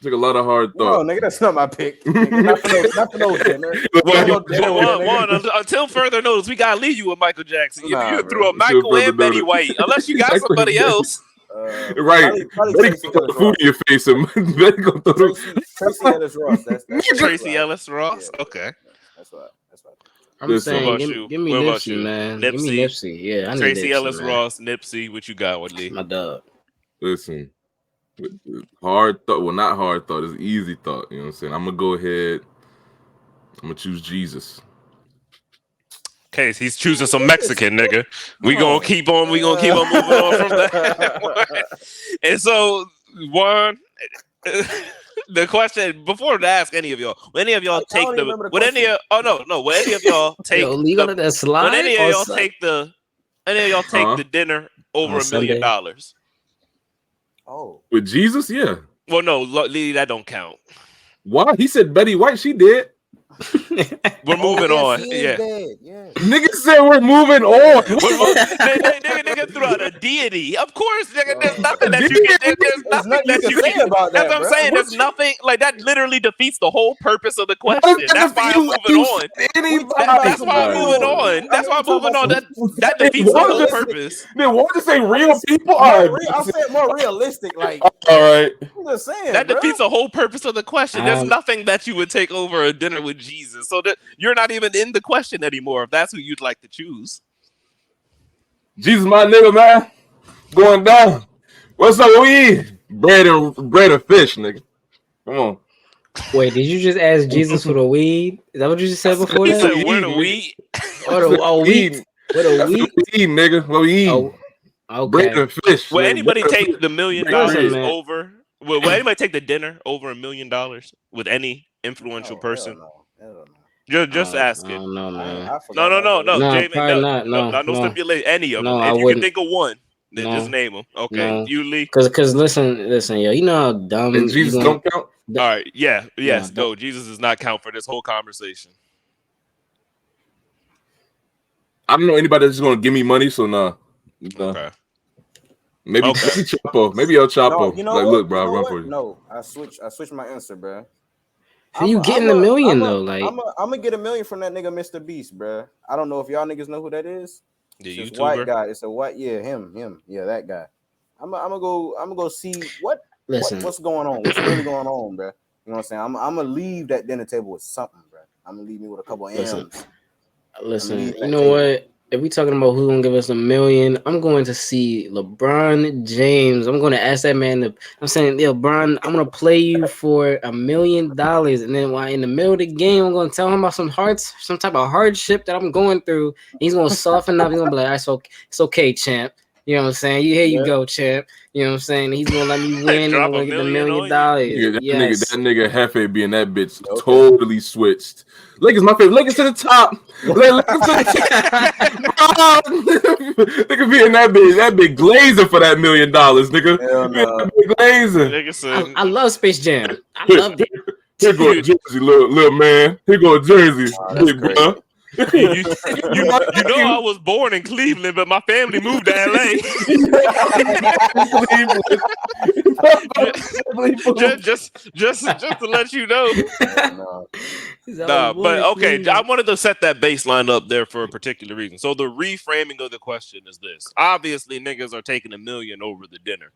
It took a lot of hard thought. No, nigga, that's not my pick. Nigga, not for no dinner. Until further notice, we gotta leave you with Michael Jackson. If you threw a Michael and Betty White, unless you got somebody else. Right. Betty gonna throw the food in your face and Betty gonna throw Tracy Ellis Ross. That's Tracy Ellis Ross? Yeah, okay. That's what. I'm saying, give me Nipsey, man. Give me Nipsey. Yeah, I need Tracy Nipsey, Ellis man. Ross, Nipsey. What you got, with Lee? My dog. Listen, hard thought. Well, not hard thought. It's easy thought. You know what I'm saying? I'm gonna go ahead. I'm gonna choose Jesus. Okay, he's choosing some Mexican nigga. We gonna keep on. We gonna keep on moving on from that. And so, Juan, the question before to ask any of y'all, will any of y'all take the? Would any of? Oh no. Will any of y'all take? Yo, Lee got that slide. Would any of y'all take the? Any of y'all take the dinner over $1 million? Oh, with Jesus, yeah. Well, no, Lee, that don't count. Why? He said Betty White. She did. We're moving on. Yeah. Nigga said we're moving on. Nigga threw out a deity. Of course, nigga, there's nothing that you can. There's nothing that you say can. about That's that, what I'm bro. saying. There's nothing like that. Literally defeats the whole purpose of the question. That's why I'm moving on. That's why I'm moving on. That's why I'm moving on. That defeats the whole purpose. Then what to say? Real people I said more realistic. Like, all right. I'm just saying, that bro. defeats the whole purpose of the question. There's nothing that you would take over a dinner with Jesus. So that you're not even in the question anymore. If that's who you'd like to choose. Jesus, my nigga, man, going down. What's up? What we eat? Bread and fish, nigga. Come on. Wait, did you just ask Jesus for the weed? Is that what you just said before He that? said, "Where the weed? Where the wheat? Where the That's wheat? what we eat, nigga. What we eat? Oh, okay. Bread and fish. Will nigga. anybody take the $1 million Listen, man. over? Will anybody take the dinner over $1 million with any influential person? Hell no. Just ask it. No, man. No, Jamie. Probably not. No stipulate any of them. I If you wouldn't. can think of one, then just name them. Okay, you Lee. Because listen, yo, you know how dumb. And Jesus don't count. All right, yes, no, no. Jesus does not count for this whole conversation. I don't know anybody that's going to give me money, so nah. Okay. Maybe Chapo. Maybe El Chapo. No, you know like, what? look, bro, You I'll know run what? for you. No, I switched my answer, bro. So you getting the million though? Like, I'm gonna get $1 million from that nigga, Mr. Beast, bro. I don't know if y'all niggas know who that is. The it's YouTuber, white guy. It's a white, him, that guy. I'm gonna go see what's going on. What's really going on, bro? You know what I'm saying? I'm gonna leave that dinner table with something, bro. I'm gonna leave me with a couple M's. Listen, you know what? If we talking about who's gonna give us $1 million, I'm going to see LeBron James. I'm going to ask that man. I'm saying, LeBron, I'm gonna play you for $1 million, and then while in the middle of the game, I'm gonna tell him about some type of hardship that I'm going through. He's gonna soften up. He's gonna be like, it's okay, champ. You know what I'm saying? Here you go, champ. You know what I'm saying? He's gonna let me win. I'm gonna get the $1 million. That nigga Hefe being that bitch totally switched. Lakers my favorite. Lakers to the top. Lakers to the top. Nigga being that big glazer for that $1 million, nigga. Glazer. I love Space Jam. I love it. Here go Jersey, little man. Here go Jersey, big bro. You know I was born in Cleveland, but my family moved to LA. just to let you know. But okay, I wanted to set that baseline up there for a particular reason. So the reframing of the question is this: obviously, niggas are taking $1 million over the dinner.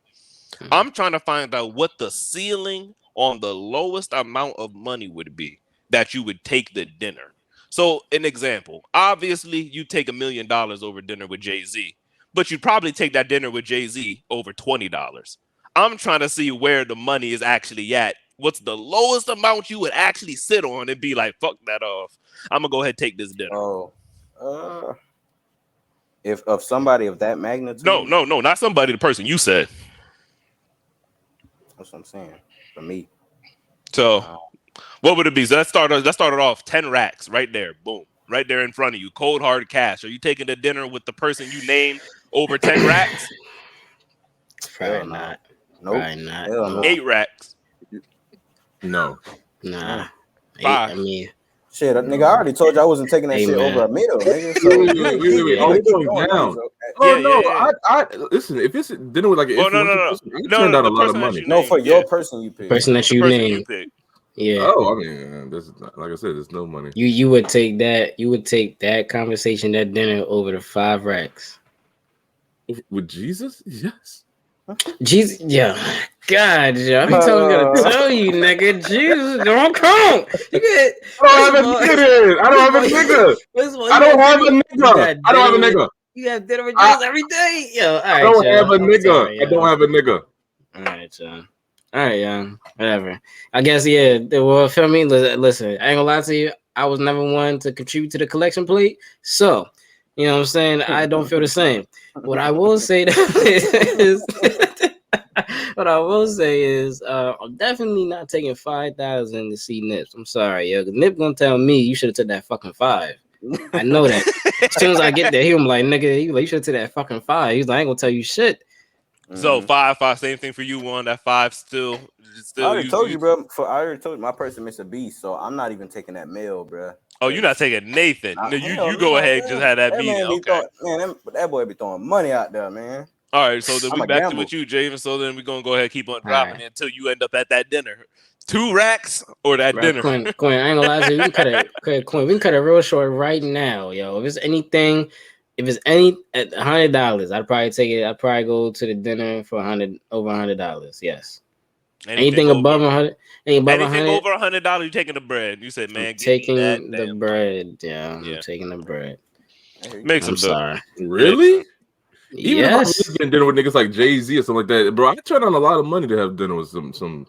I'm trying to find out what the ceiling on the lowest amount of money would be that you would take the dinner. So, an example, obviously, you take $1 million over dinner with Jay-Z, but you'd probably take that dinner with Jay-Z over $20. I'm trying to see where the money is actually at. What's the lowest amount you would actually sit on and be like, fuck that off. I'm going to go ahead and take this dinner. If of somebody of that magnitude? No, not somebody, the person you said. That's what I'm saying. For me. So... what would it be? So let's start it off 10 racks right there. Boom. Right there in front of you. Cold hard cash. Are you taking the dinner with the person you named over 10 racks? Probably not. Nope. Probably not. 8 racks. No. Nah. 5. I mean, shit, nigga, I already told you I wasn't taking that shit over $1 million, nigga. So wait. Oh, we going down. I listen. If it's dinner with like an person, I turned out a lot of money. No, for your person you pick. Person that you named. Yeah. Oh, I mean, like I said, there's no money. You would take that. You would take that conversation, that dinner, over the 5 racks. With Jesus? Yes. Jesus, yeah. God, I be tell you, nigga. Jesus, don't come. I don't have a nigga. I don't have a nigga. You have dinner with Jesus every day. Yo, all right, I don't have a nigga. I don't have a nigga. All right, y'all. All right, whatever. I guess, well, feel me? Listen, I ain't gonna lie to you. I was never one to contribute to the collection plate. So, you know what I'm saying? I don't feel the same. What I will say is, I'm definitely not taking 5,000 to see Nips. I'm sorry, yo. Nip gonna tell me you should have took that fucking 5. I know that. As soon as I get there, I'm like, nigga, you should have took that fucking 5. He's like, I ain't gonna tell you shit. So 5, same thing for you. One that 5 still. I already told you, bro. I already told you my person Mr. Beast, so I'm not even taking that meal, bro. Oh, you're not taking Nathan. No, you go ahead and just have that beat. That boy be throwing money out there, man. All right, so then I'm we a back to gamble. with you, Javen. So then we're gonna go ahead and keep on dropping right. it until you end up at that dinner. 2 racks or that Bro, dinner. Quinn, I ain't gonna lie to you. We can cut it, Quinn. We can cut it real short right now, yo. If it's any at $100, I'd probably take it. I'd probably go to the dinner for over $100. Yes. Anything above 100, anything above anything 100, over $100, you taking the bread. You said, man, I'm give me that taking the damn bread. Yeah, yeah. I'm taking the bread. Makes I'm sense. sorry. Really? Even if I was Yes. getting dinner with niggas like Jay-Z or something like that, bro, I turn on a lot of money to have dinner with some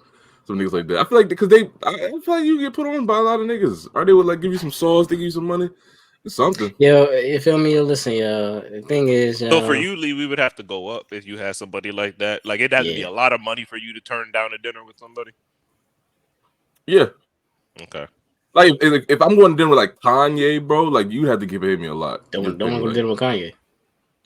niggas like that. I feel like because I feel like you get put on by a lot of niggas. Or they would like give you some sauce, they give you some money, it's something. Yo, you feel me? Listen, yo. The thing is, So for you, Lee, we would have to go up if you had somebody like that. Like it'd have to be yeah. a lot of money for you to turn down a dinner with somebody. Yeah. Okay. Like if I'm going to dinner with like Kanye, bro, like you have to pay me a lot. Don't Just want to think, go to like, dinner with Kanye.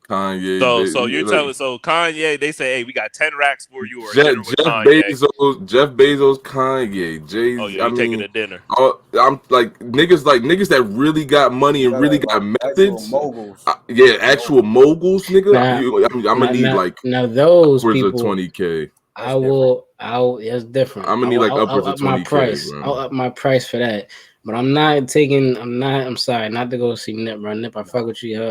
Kanye, So you're like telling Kanye, they say, hey, we got 10 racks for you or a Jeff, dinner with Kanye. Jeff Bezos, Kanye, Jay. Oh yeah, I you taking mean, a dinner. I'm like niggas that really got money and really got Actual methods. moguls. Yeah, actual moguls, nigga. I'm gonna need like Now those upwards of people, 20K. It's different. I'm gonna need like upwards I'll of up my 20K, price. bro. I'll up my price for that. But I'm sorry, not to go see Nip, bro. Nip, I fuck with you.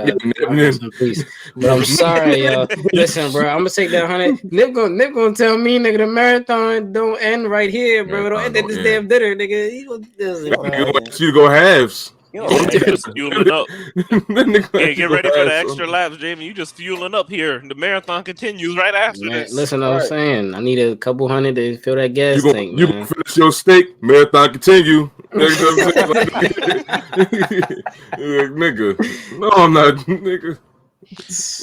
Rest in peace. But I'm sorry, yo. Listen, bro, I'm gonna take that 100. Nip gonna tell me, nigga, the marathon don't end right here, bro. It don't end at this damn dinner, nigga. You gonna listen, That bro. nigga gonna ask you to go halves. You just fueling up. Yeah, Get ready for the extra laps, Jamie. You just fueling up here. The marathon continues right after Man, this. listen, I was saying, I need a couple hundred to fill that gas tank, you man. gonna finish your steak, marathon continue. Like, nigga. No, I'm not, nigga.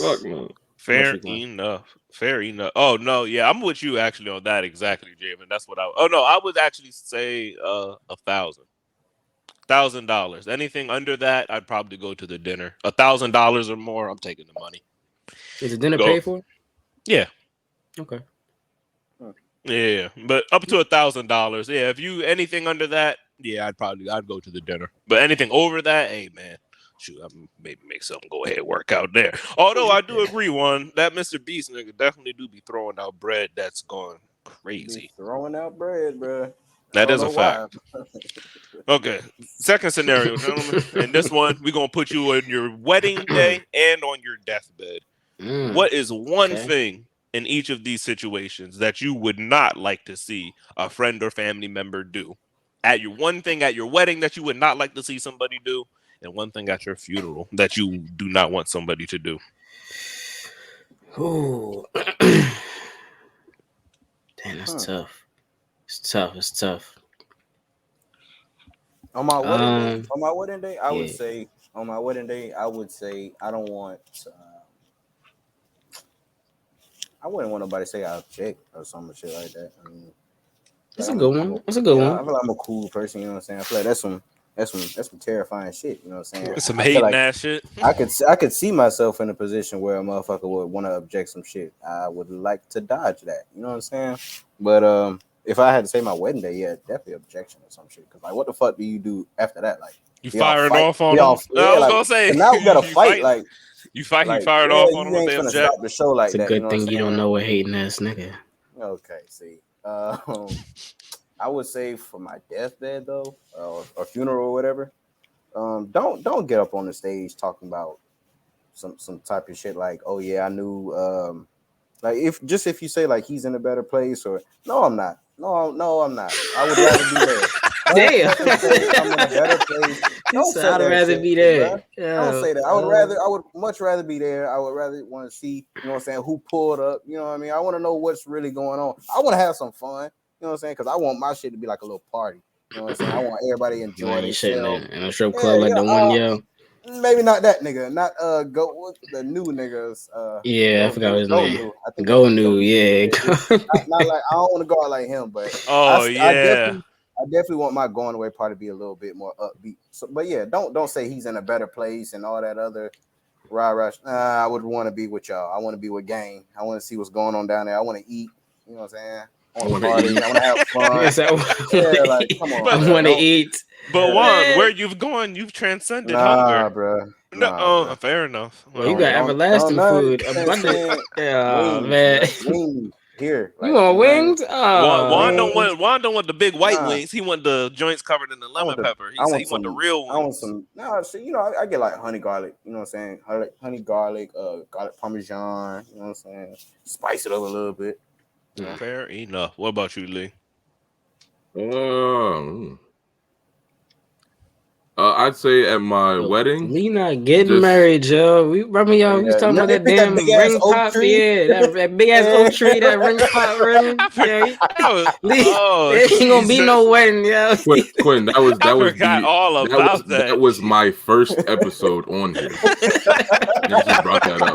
Fuck no. Fair enough. Fair enough. Oh no, yeah, I'm with you actually on that exactly, Jamin. That's what I would actually say $1,000. Anything under that, I'd probably go to the dinner. $1,000 or more, I'm taking the money. Is the dinner paid for? Yeah. Okay. Yeah, but up to $1,000. Yeah, if you anything under that, yeah, I'd go to the dinner. But anything over that, hey man, shoot, I maybe make something go ahead and work out there. Although I do agree, that Mr. Beast nigga definitely do be throwing out bread that's going crazy. Throwing out bread, bro. That is a fact. Okay, second scenario, gentlemen. And this one, we're gonna put you on your wedding day and on your deathbed. What is one thing in each of these situations that you would not like to see a friend or family member do? One thing at your wedding that you would not like to see somebody do, and one thing at your funeral that you do not want somebody to do. Ooh. Damn, that's tough. It's tough. On my wedding day, I would say I don't want. I wouldn't want nobody to say I object or some shit like that. I mean, that's a good one. That's a good one. I feel like I'm a cool person. You know what I'm saying? I feel like that's some terrifying shit. You know what I'm saying? Some hating ass shit. I could see myself in a position where a motherfucker would want to object some shit. I would like to dodge that. You know what I'm saying? But if I had to say my wedding day, yeah, definitely objection or some shit. Because like, what the fuck do you do after that? Like, you firing off on them? I was gonna say now we gotta fight. Like you fired off on them. You ain't gonna stop the show like it's that. It's a good thing you don't know a hating ass nigga. Okay, see, I would say for my deathbed though, or funeral or whatever, don't get up on the stage talking about some type of shit like, oh yeah, I knew, like if you say like he's in a better place or no, I'm not. No, I'm not. I would rather be there. Damn. I'm in a better place. I'd rather be there. Don't say that. I would much rather be there. I would rather want to see, you know what I'm saying, who pulled up. You know what I mean? I want to know what's really going on. I want to have some fun. You know what I'm saying? Because I want my shit to be like a little party. You know what I'm saying? I want everybody to enjoy themselves. In a strip club like the one, yo. Maybe not that nigga. Not go with the new niggas. I forgot his name. Go new, yeah. Not like I don't want to go out like him, but I definitely want my going away party to be a little bit more upbeat. So, but yeah, don't say he's in a better place and all that other rah. I would want to be with y'all. I want to be with gang. I want to see what's going on down there. I want to eat. You know what I'm saying? I want to party. I want to have fun. Yes, Yeah, like come on. I want to eat. But Juan, where you've gone, you've transcended hunger. Bro. No, fair enough. Well, you got everlasting food, abundant. Yeah, wings, man. Wings here. You want wings? Juan don't want the big white wings. He want the joints covered in the lemon pepper. He said he want the real ones. I want some. No, so I get like honey garlic. You know what I'm saying? Honey garlic, garlic parmesan. You know what I'm saying? Spice it up a little bit. Yeah. Fair enough. What about you, Lee? I'd say at my wedding. We not getting married, Joe. We remember y'all. We was talking about that damn ring pop. Yeah, that big ass oak tree, that ring pop ring. Yeah, there ain't gonna be no wedding, yo. Quinn, that was all about that. That was my first episode on here. I just brought that up.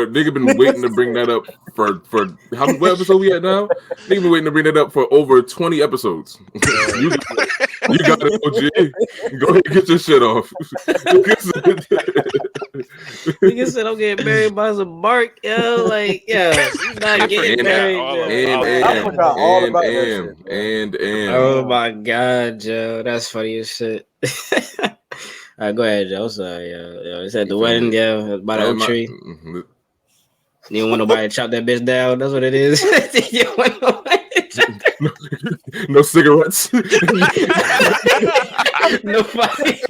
Nigga been waiting to bring that up for what episode we at now? Nigga been waiting to bring that up for over 20 episodes. You got it, OG. Go ahead and get your shit off. Nigga said I'm getting married by some bark, yo. Like, yo, you not getting married. I forgot all about that shit. Oh my god, Joe, that's funny as shit. All right, go ahead, Joe. Sorry, yo. It's at the wedding, yo, by the oak tree. You don't want nobody to chop that bitch down. That's what it is. You don't want nobody to chop no cigarettes. No fight.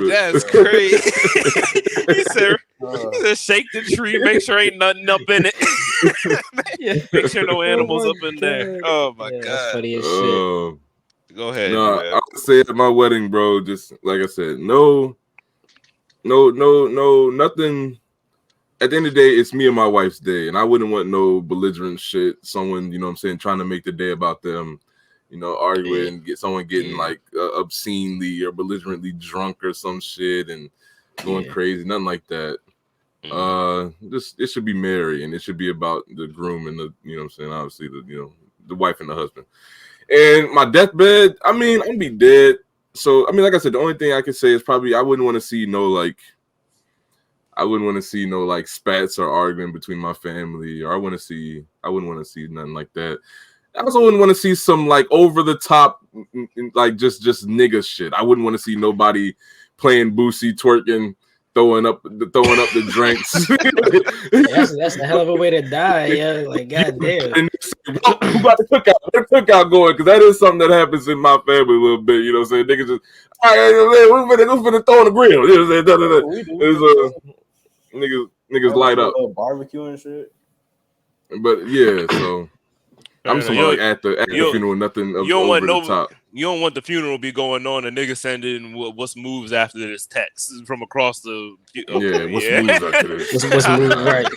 That's crazy. He said, shake the tree, make sure ain't nothing up in it. Make sure no animals up in there. Oh my god, that's funny as shit. Go ahead. No, I would say at my wedding, bro, just like I said, no, nothing. At the end of the day, it's me and my wife's day, and I wouldn't want no belligerent shit. Someone, you know what I'm saying, trying to make the day about them, arguing, getting like obscenely or belligerently drunk or some shit and going crazy. Nothing like that. Just it should be merry, and it should be about the groom and the, you know what I'm saying, obviously the wife and the husband. And my deathbed, I mean, I'm gonna be dead. So, I mean, like I said, the only thing I can say is probably I wouldn't want to see no spats or arguing between my family, or I wouldn't want to see nothing like that. I also wouldn't want to see some like over the top, like just nigga shit. I wouldn't want to see nobody playing Boosie, twerking, throwing up the drinks. That's a hell of a way to die, yeah. Like, goddamn. Who got the cookout? Where the cookout going? Because that is something that happens in my family a little bit. You know what I'm saying? Niggas just, all right, we're finna throw on the grill. You know what I'm saying? Niggas light up. Barbecue and shit. But yeah, so I'm talking like at the funeral, nothing over the top. You don't want the funeral be going on and niggas sending what's moves after this text from across the. What's moves after this? What's moves, right?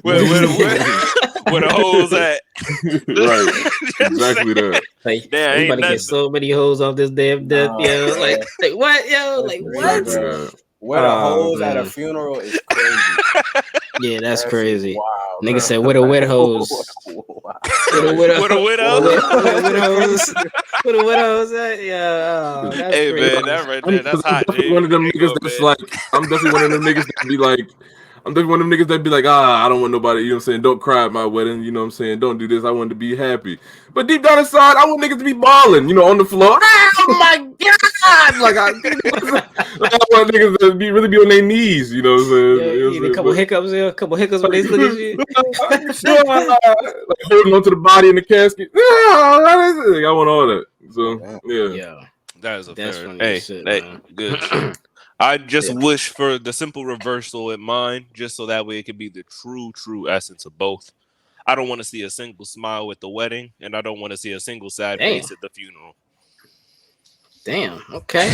Where the hoes at? Right, exactly that. Like, everybody get so many hoes off this damn death, yo. Like what, yo? Like what? Where the hoes at a funeral is crazy. Yeah, that's crazy. Wow, nigga said, where the wet hoes? Where the widows at? Yeah. Hey, crazy. Man, that right there, that's hot. One of them niggas that's like, I'm definitely one of them niggas that be like, I don't want nobody, you know what I'm saying, don't cry at my wedding, you know what I'm saying, don't do this, I want to be happy. But deep down inside, I want niggas to be balling, on the floor. Oh my God! Like I want niggas to really be on their knees, you know what I'm saying? Yeah, you need a couple hiccups when they look at you. Like holding onto the body in the casket. I want all that. So, yeah. That is a fair. Hey, good. I just wish for the simple reversal in mine, just so that way it could be the true essence of both. I don't want to see a single smile at the wedding, and I don't want to see a single sad face at the funeral. Damn. Okay.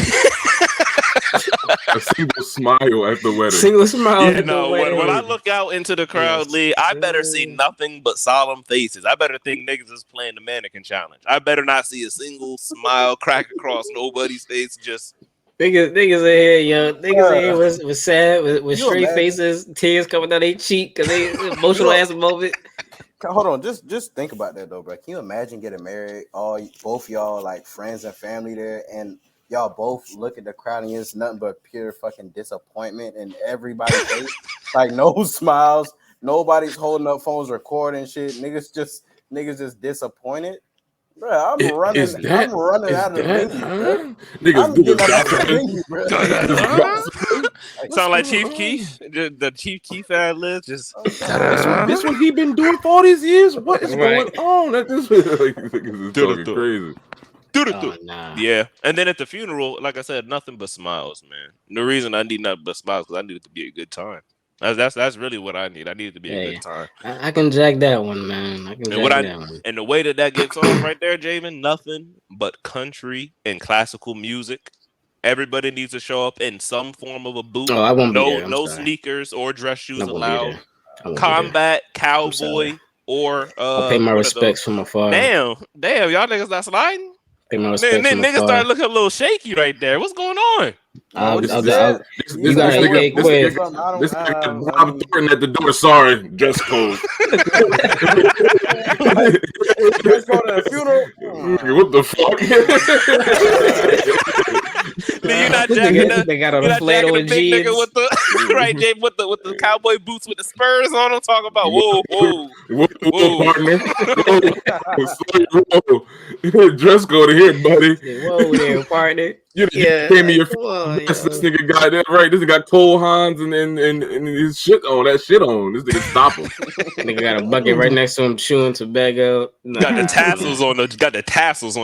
A single smile at the wedding. Single smile. Yeah, no. When I look out into the crowd, Lee, I better see nothing but solemn faces. I better think niggas is playing the mannequin challenge. I better not see a single smile crack across nobody's face. Just. Niggas in here, yo. Niggas in here was sad with straight faces, tears coming down their cheek because they emotional ass moment. hold on, just think about that though, bro. Can you imagine getting married, both y'all like friends and family there, and y'all both look at the crowd and it's nothing but pure fucking disappointment in everybody's face, like no smiles, nobody's holding up phones recording shit, niggas just disappointed. Bro, I'm running out of the venue, bro. Niggas doing Sound like Chief Keef, the Chief Keef ad lib. Just this what he been doing for all these years. What is going on? That this niggas is talking crazy. Nah. Yeah, and then at the funeral, like I said, nothing but smiles, man. The reason I need nothing but smiles because I need it to be a good time. That's really what I need. I need it to be a good time. I can jack that one, man. I can jack that one. And the way that gets off right there, Jamin, nothing but country and classical music. Everybody needs to show up in some form of a boot. Oh, I won't be there. No sneakers or dress shoes allowed. Combat, cowboy, or I'll pay my respects from afar. Damn, y'all niggas not sliding. Niggas started looking a little shaky right there. What's going on? You gotta wait quick. This I'm Thornton at the door. Sorry, dress code. Dress code at a funeral. What the fuck? You're not jacking they got on a flannel and jeans. Nigga with the right, Jay, with the cowboy boots with the spurs on. I'm talking about whoa, partner. Whoa. Dress code here, buddy. Whoa there, partner. You came in your this nigga got that right. This nigga got Cole Hans and his shit on. That shit on. This nigga stop him. Nigga got a bucket right next to him chewing tobacco. Got the tassels on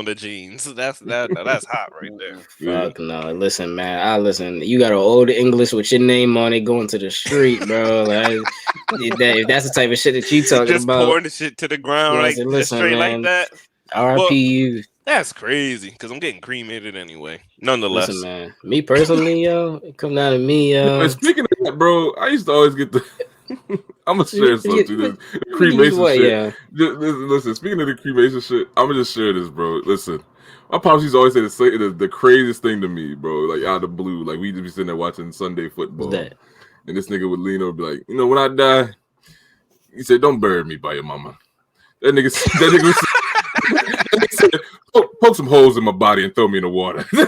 the jeans. That's hot right there. Fuck no. Listen, man. You got an old English with your name on it going to the street, bro. Like, if that's the type of shit that you talking just about. Just pouring the shit to the ground, like straight man, like that. RIP you. That's crazy because I'm getting cremated anyway. Nonetheless, listen, man. Me personally, yo, it come down to me, yo. Speaking of that, bro, I used to always get the. I'm gonna share something. This cremation shit. Yeah. Listen, speaking of the cremation shit, I'm gonna just share this, bro. Listen, my pops used to always say the craziest thing to me, bro. Like out of the blue, like we'd be sitting there watching Sunday football, and this nigga would lean over and be like, when I die, he said, "Don't bury me by your mama." That nigga said, poke some holes in my body and throw me in the water. You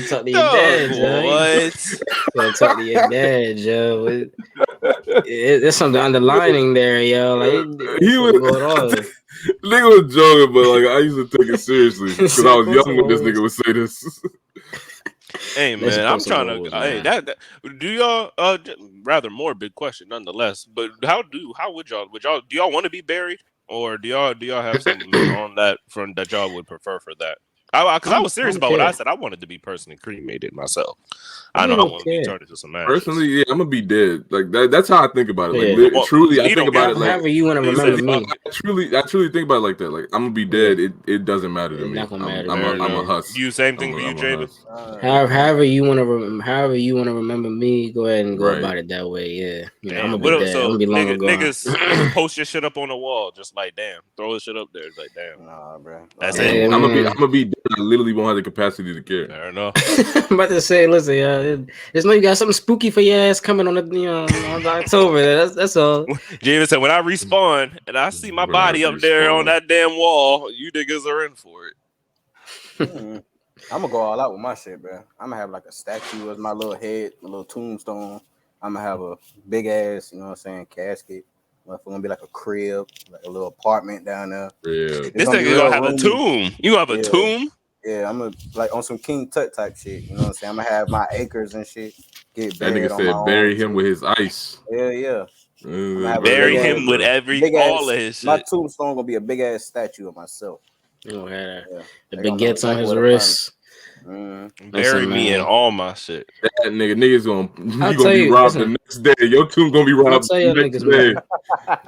talk to your dad, Joe. What? You talk to your dad, Joe. There's something underlining there, yo. Like he was going on. Nigga was joking, but like I used to take it seriously because I was young when this nigga would say this. Hey man, I'm trying to. Hey, that do y'all? Rather morbid question, nonetheless. But how would y'all? Do y'all want to be buried, or do y'all have something on that front that y'all would prefer for that? Because I was serious about what I said. I wanted to be personally cremated myself. I don't want to be turned into some ashes. Personally, yeah, I'm gonna be dead. Like that. That's how I think about it. Like truly, I think about it like however you want to remember me. I truly think about it like that. Like I'm gonna be dead. It doesn't matter to me. I'm a husk. Same thing for you, Jamin. However you want to remember me, go ahead and go about it that way. Yeah, I'm gonna be dead. I'm gonna be long ago. Niggas post your shit up on the wall, just like damn, throw the shit up there. It's like damn, nah, bro. That's it. I'm gonna be dead. I literally won't have the capacity to care. Fair enough. I'm about to say, listen, there's no you got something spooky for your ass coming on on October. That's all. James said, when I respawn and I see my body up there on that damn wall, you niggas are in for it. I'm gonna go all out with my shit, bro. I'm gonna have like a statue as my little head, a little tombstone. I'm gonna have a big ass, casket. It's gonna be like a crib, like a little apartment down there. Yeah. This nigga gonna have a tomb. You have a tomb? Yeah, I'm gonna like on some King Tut type shit. You know what I'm saying? I'm gonna have my acres and shit. Get that nigga said bury him with his ice. Yeah. Bury him with all of his shit. My tombstone gonna be a big ass statue of myself. You know, the baguettes on his wrist. Bury me in all my shit. That nigga's gonna be robbed the next day. Your tomb gonna be robbed the next day.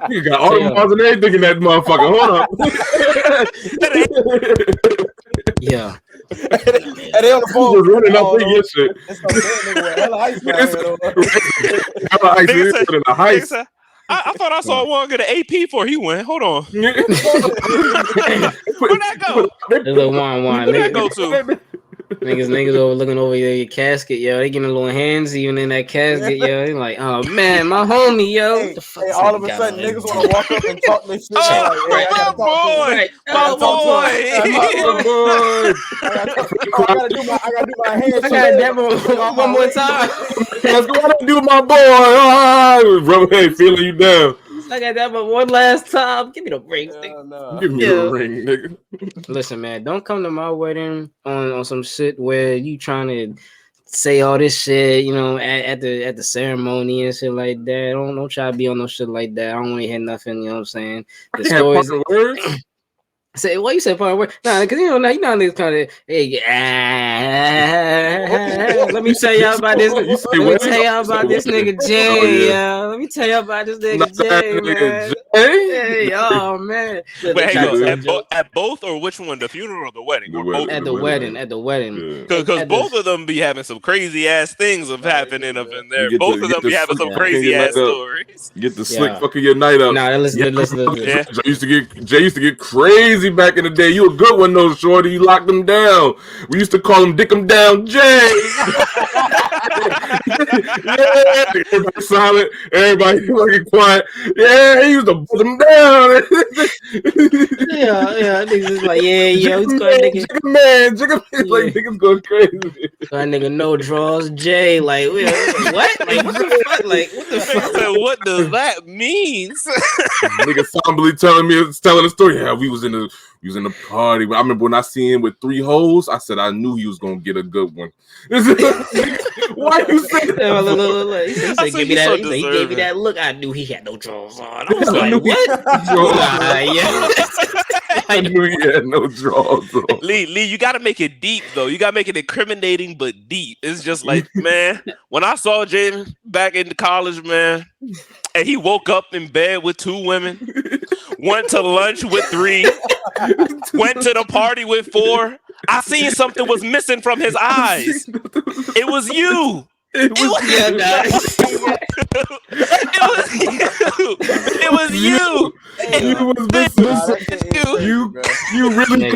You got all the balls and everything in that motherfucker. Hold up. Yeah. And they on the phone just running up with your shit. I thought I saw one get an AP for. He went. Hold on. Where'd that go? There's a wine. Where'd that go to? Niggas over looking over your casket, yo. They getting a little hands even in that casket, yo. They like, oh man, my homie, yo. Hey, What the fuck? hey, all of a sudden, niggas want to walk up and talk this shit. Check, Like, hey, right, I gotta talk to him. right. I gotta talk to him. My boy. I gotta do my hands. I got that one more time. That's what I do, my boy. Bro, hey, feeling you down. I got that one last time. Give me the rings, nigga. No. Give me the ring, nigga. Listen, man, don't come to my wedding on some shit where you trying to say all this shit, you know, at the ceremony and shit like that. Don't try to be on no shit like that. I don't want to hear nothing. You know what I'm saying? The stories. Say why you say part of word? Nah, because you know niggas kind of hey, let me tell y'all about this. Let me tell y'all about this nigga Jay, yo. Let me tell y'all about this nigga Jay, man. Hey, oh man. Wait, hang on. At both or which one? The funeral or the wedding? At the wedding. Because both of them be having some crazy ass things happening up in there. Both of them be having some crazy ass stories. Get the slick fucking your night up. Nah, listen to this. Jay used to get crazy back in the day. You a good one though, shorty. You locked them down. We used to call him Dick 'em Down Jay. Everybody silent. Everybody fucking quiet. Yeah, he used to put them down. yeah. Niggas is like, yeah, we got niggas. Jigga man. Like niggas going crazy. That nigga no draws Jay. Like, what? Like, what the fuck? Like, what the fuck? So what does that mean? Nigga sombly telling the story. Yeah, we was in the party. I remember when I seen him with 3 hoes, I said I knew he was gonna get a good one. Why you say that? He said, give me that. He gave me that look. I knew he had no drawers on. I was like, what? I knew he had no drawers on. Lee, you gotta make it deep though. You gotta make it incriminating but deep. It's just like, man, when I saw Jaden back in college, man, and he woke up in bed with 2 women, went to lunch with 3, went to the party with 4. I seen something was missing from his eyes. It was you. It was you. You really.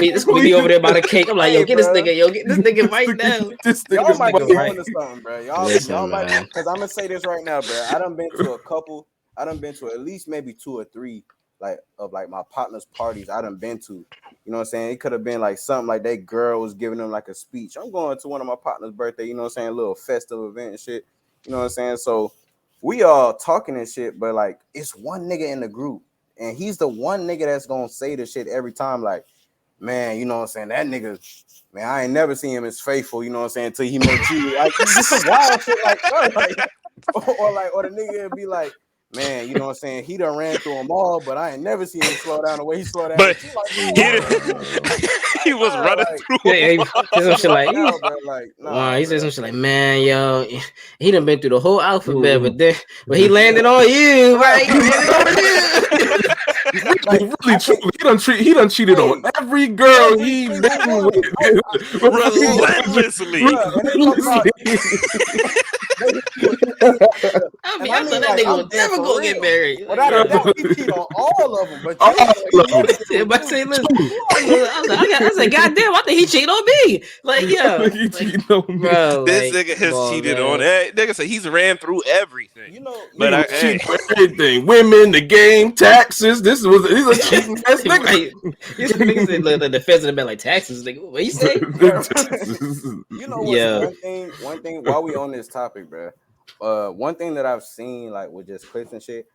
This gonna be over there by the cake. I'm like, yo, get this nigga right now. Y'all might be on to something, bro. Y'all might, because I'm gonna say this right now, bro. I done been to a couple. I done been to at least maybe 2 or 3 of my partner's parties I done been to. You know what I'm saying? It could have been like something like that girl was giving them like a speech. I'm going to one of my partner's birthday, you know what I'm saying? A little festive event and shit. You know what I'm saying? So we all talking and shit, but like it's one nigga in the group, and he's the one nigga that's gonna say the shit every time, like, man, you know what I'm saying? That nigga, man, I ain't never seen him as faithful, you know what I'm saying, until he met you. Like just some wild shit like that. Or the nigga would be like, man, you know what I'm saying? He done ran through them all, but I ain't never seen him slow down the way he slowed down. But like, he was running through. He said some shit like, he said some shit like, man, yo, he done been through the whole alphabet, but he landed on you, right? Really, truly, he done cheated on every girl he been with. Relentlessly. I thought that nigga was never gonna get married. Without a doubt, he cheated on all of them. But say, listen, I said, goddamn, I think he cheated on me. Like, yeah, he cheated on me. Bro, this nigga has cheated on it. Nigga said he's ran through everything. You know, but I cheated for everything. Women, the game, taxes. He's a cheating ass nigga. Right. These niggas said the defense of the like taxes. Like, what you say? You know what's one thing while we on this topic, bro. One thing that I've seen like with just clips and shit,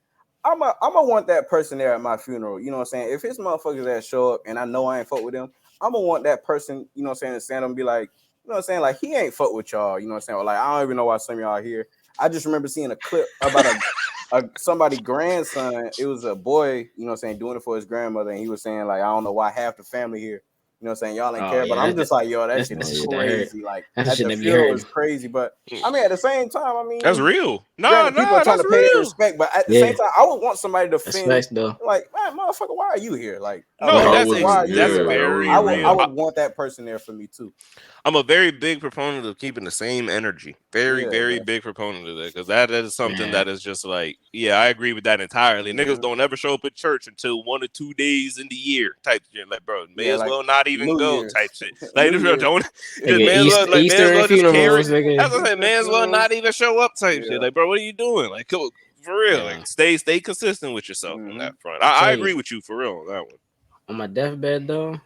I'm a want that person there at my funeral. You know what I'm saying? If his motherfuckers that show up and I know I ain't fuck with them, I'm gonna want that person, you know what I'm saying, to stand up and be like, you know what I'm saying, like he ain't fuck with y'all, you know what I'm saying? Or like I don't even know why some of y'all are here. I just remember seeing a clip about somebody's grandson. It was a boy, you know what I'm saying, doing it for his grandmother, and he was saying like, I don't know why half the family here, you know what I'm saying, y'all ain't care, but I'm just like, yo, that shit is crazy. Like that funeral is crazy, but I mean at the same time, I mean that's real. granted, people are trying that's to pay their real. respect, but at the same time, I would want somebody to defend. Respect, though. Like, man, motherfucker, why are you here? Like, No, like, that's why are you here? Like, very I real. would want that person there for me too. I'm a very big proponent of keeping the same energy. Very big proponent of that, because that is something that is just like, yeah, I agree with that entirely. Niggas don't ever show up at church until 1 or 2 days in the year type shit. Like, bro, may as well not even go type shit. Like, don't Easter and funerals, nigga. That's what I said. May as well not even show up type shit. Like, bro, what are you doing? Like, for real, like, stay consistent with yourself on that front. I agree with you for real on that one. On my deathbed, though,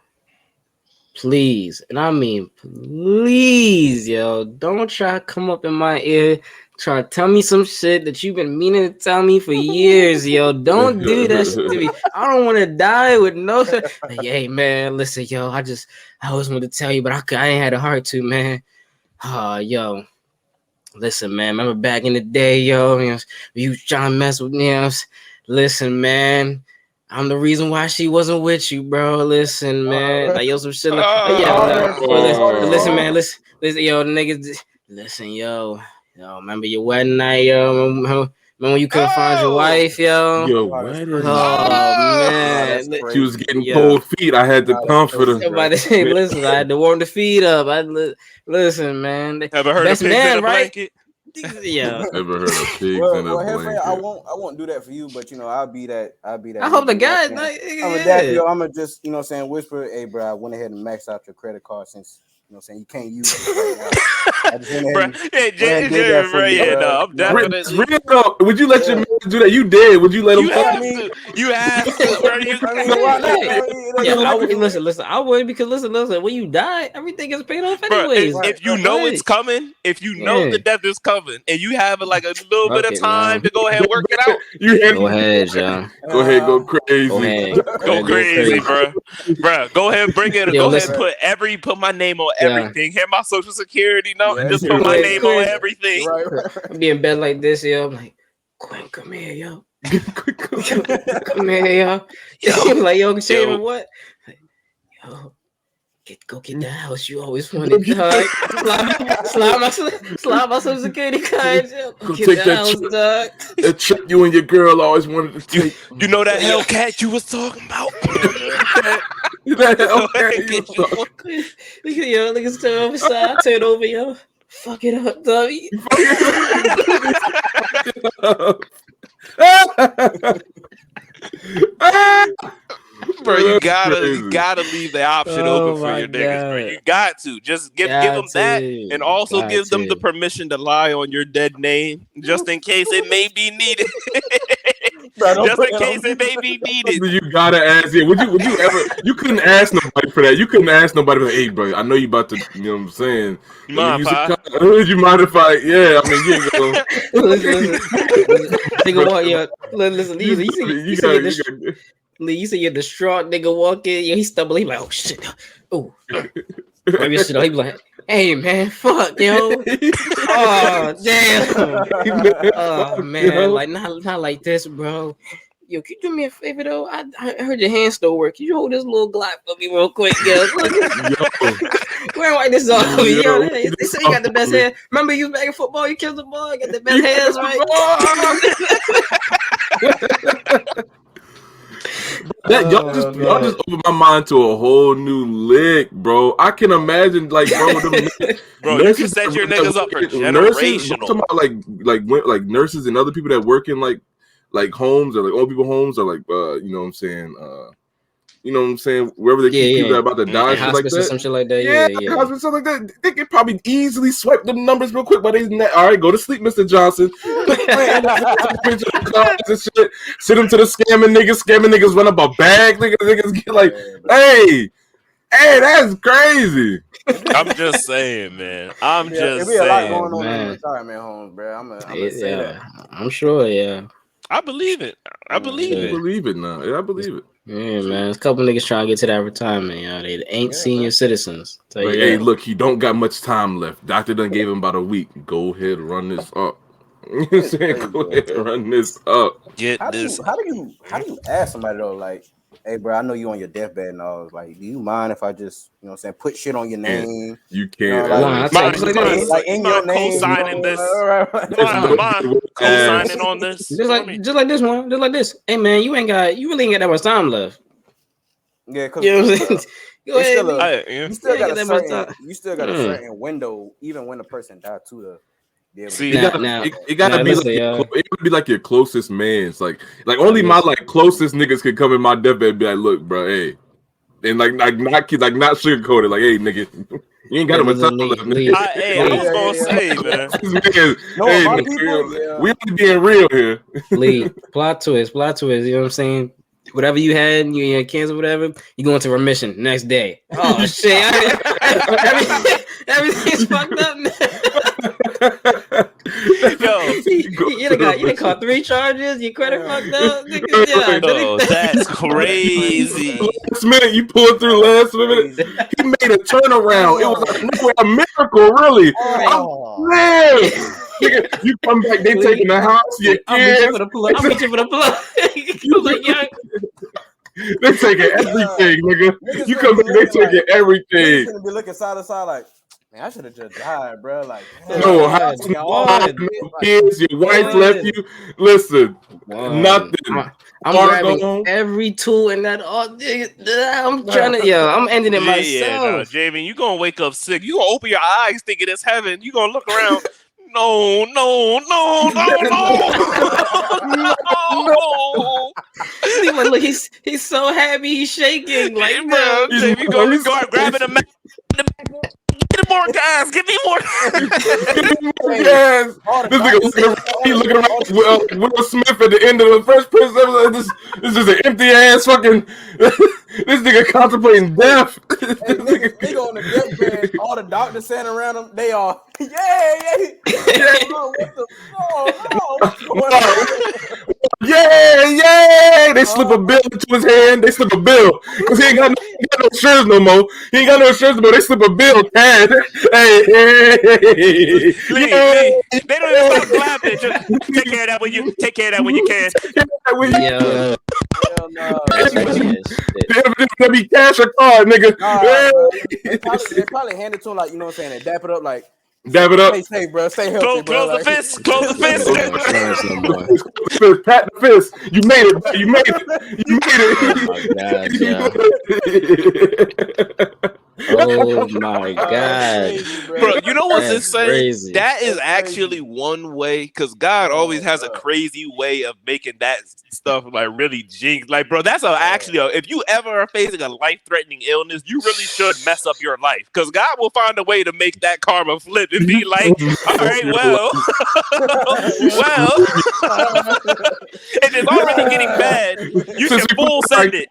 please, and I mean please, yo, don't try to come up in my ear, try to tell me some shit that you've been meaning to tell me for years, yo. Don't do that shit to me. I don't want to die with no. Like, hey, man, listen, yo, I always wanted to tell you, but I ain't had a heart to, man. Yo. Listen, man, remember back in the day, yo, you was trying to mess with me, listen, man, I'm the reason why she wasn't with you, bro. Listen, man, like, yo, some shit like, listen, man, listen, yo, niggas, listen, yo, remember your wedding night, yo, remember when you couldn't find your wife, yo? Yo, wedding man, she was getting cold feet. I had to comfort her. Somebody say, listen, I had to warm the feet up. Listen, man. Ever heard of pigs in a blanket? Yeah. Ever heard of pigs in a blanket? I won't do that for you, but I'll be that. I hope the guy. I'm gonna just, whisper, hey, bro, I went ahead and maxed out your credit card since. You know what I'm saying? You can't use it right now. I just went ahead I'm definitely. Would you let your man do that? You did. Would you let him? You have to, bro. Listen. I would, because listen. When you die, everything gets paid off anyways. If you know it's coming, if you know the death is coming, and you have like a little bit of time to go ahead and work it out, go ahead, John. Go ahead, go crazy. Go crazy, bro. Go ahead, bring it. Go ahead, and put my name on everything. Have my social security number, and just put my name on everything. I'll be in bed like this, yo. I'm like, Quinn, come here, yo. Come here, yo. Like, yo, Shaman, what? Like, yo, go get the house you always wanted, dog. Slide my social security card, yo. Go take that house, dog. That trip you and your girl always wanted to take. You know that Hellcat you was talking about? Yo, niggas turn over side, turn over, yo. Fuck it up, dog. Bro, you gotta leave the option open for your niggas, bro. You got to just give them that, and also give them the permission to lie on your dead name, just in case it may be needed. Just in case it may be needed. You gotta ask. Yeah, would you ever? You couldn't ask nobody for that. You couldn't ask nobody, like, hey, bro, I know you about to. You know what I'm saying? You mind, would you mind if I? Yeah, I mean, yeah, go. Nigga, what? Yeah, listen. You see your distraught nigga walk in. Yeah, he stumble. He like, oh shit. Oh, maybe shit. He be like, hey man, fuck, yo. Oh damn. Oh man, like not like this, bro. Yo, can you do me a favor though? I heard your hand still work. Can you hold this little Glock for me real quick, yo? Where white this off? Yo, they say you got the best hands. Remember you back in football? You killed the ball. You got the best hands, right? Y'all just opened my mind to a whole new lick, bro. I can imagine, like, bro, you can set your niggas up for generational. I'm talking about like nurses and other people that work in like homes, or like old people homes, or like you know what I'm saying, wherever they keep people that are about to die, shit like that. Some shit like that. Yeah. Hospital, something like that. They could probably easily swipe the numbers real quick, but all right, go to sleep, Mr. Johnson. Send them to the scamming niggas run up a bag. Niggas get like, hey, that's crazy. I'm just saying, man. It'd be a lot going on in retirement homes, bro. I'm gonna say that. I'm sure, yeah. I believe it. I believe it. I believe it now. Yeah, I believe it. Yeah, man. There's a couple niggas trying to get to that retirement, yo. They ain't senior citizens. Like, hey, look, he don't got much time left. Doctor done gave him about a week. Go ahead, run this up. You know what I'm saying? Go ahead, run this up. How do you ask somebody though? Like hey, bro, I know you on your deathbed and all. Like, do you mind if I just, you know what I'm saying, put shit on your name? You You know, can't. like, Nah, I tell you, Mind, just like this. like in your name, co-signing bro. this. Right. Mind co-signing on this. Just like this one. Just like this. Hey man, you really ain't got that much time left. Yeah, because You know what I'm saying? Go it's ahead. still you still got a certain window, even when the person died, too, to be able See, to it gotta be listen, like it would be like your closest man's. Like only my like closest niggas could come in my deathbed and be like, look, bro, hey. And like not sugarcoated, like, hey, nigga, you ain't got him a time left. I was gonna say, man. Hey, my people, we only being real here. Lee, plot twist, you know what I'm saying? Whatever you had, you had cancer, whatever, you go into remission next day. Oh shit. Everything's fucked up now. Yo, you done caught 3 charges, your credit fucked up. Yeah, oh, that's crazy. Last minute, you pulled through last minute. He made a turnaround. It was a miracle, really. Man. You come back, they taking the house, your kids. I'm reaching for the plug. Like, young. They taking everything, nigga. You come back, they taking everything. Niggas gonna be looking side to side like, man, I should have just died, bro. Like, no house, no kids, your wife left you. Listen, nothing. I'm grabbing every tool in that. I'm trying to, I'm ending it myself. Yeah, no, Jamie, you gonna wake up sick. You gonna open your eyes thinking it's heaven. You gonna look around. No. Look, he's so happy, he's shaking. Like, bro, Jamie, go grabbing a man. Get more gas. Give me more gas. This nigga looking around Will Smith at the end of the first person. This is an empty ass fucking. This nigga contemplating death. Nigga on the deathbed. All the doctors standing around him. They all, yeah. What the fuck? Yeah. They slip a bill into his hand. They slip a bill because he ain't got no insurance no more. He ain't got no insurance no more. They slip a bill. Hey. Lee, they don't even stop clapping. Just take care of that when you can. Yeah. Hell no. They be cash or card, nigga. They probably hand it to him like, you know what I'm saying? They dap it up like. Dab it up. Stay safe, bro. Stay healthy, bro. Close the fist. Close the fist. Pat the fist. You made it. You made it. Oh my god, bro! You know what's insane? That is actually one way, because God always has a crazy way of making that stuff like really jinx. Like, bro, that's actually if you ever are facing a life-threatening illness, you really should mess up your life, because God will find a way to make that karma flip and be like, all right, well, and it's already getting bad. You can full send it,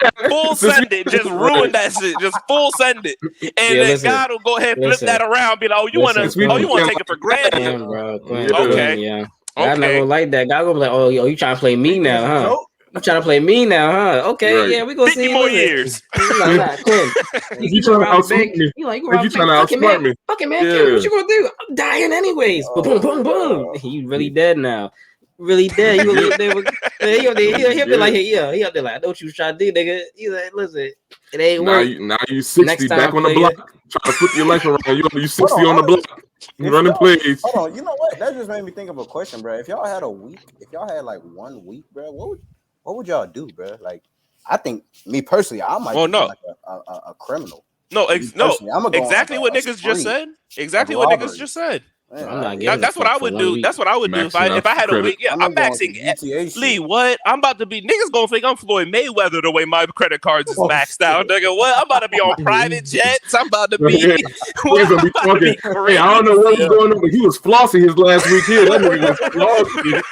just ruin that shit, just full send it. And then God will go ahead and flip that around, be like, "Oh, you want to take it for granted, bro? Okay, yeah. God not gonna like that. God gonna be like, "Oh, you trying to play me now, huh? You trying to play me now, huh? Okay, yeah, we gonna see 50 more years." Nah, Quinn. You trying to outsmart me? You trying to outsmart me? Fucking man, what you gonna do? I'm dying anyways. Boom. You really dead now. Really dead. You really dead. He'll be like, he'll be like, I know what you was trying to do, nigga. He's like, listen, it ain't working. Now you 60 back on the block, trying to flip your life around. You 60 on the block, running plays. Hold on, you know what? That just made me think of a question, bro. If y'all had like 1 week, bro, what would y'all do, bro? Like, I think me personally, I might be like a criminal. Exactly what niggas just said. Exactly what niggas just said. That's what I would do. That's what I would do if I had a week. Yeah, I'm maxing Lee. What? I'm about to be niggas gonna think I'm Floyd Mayweather the way my credit cards is maxed out. Nigga, what? I'm about to be on private jets. I'm about to be. Hey, I don't know what was going on, but he was flossing his last week here. That nigga was flossing.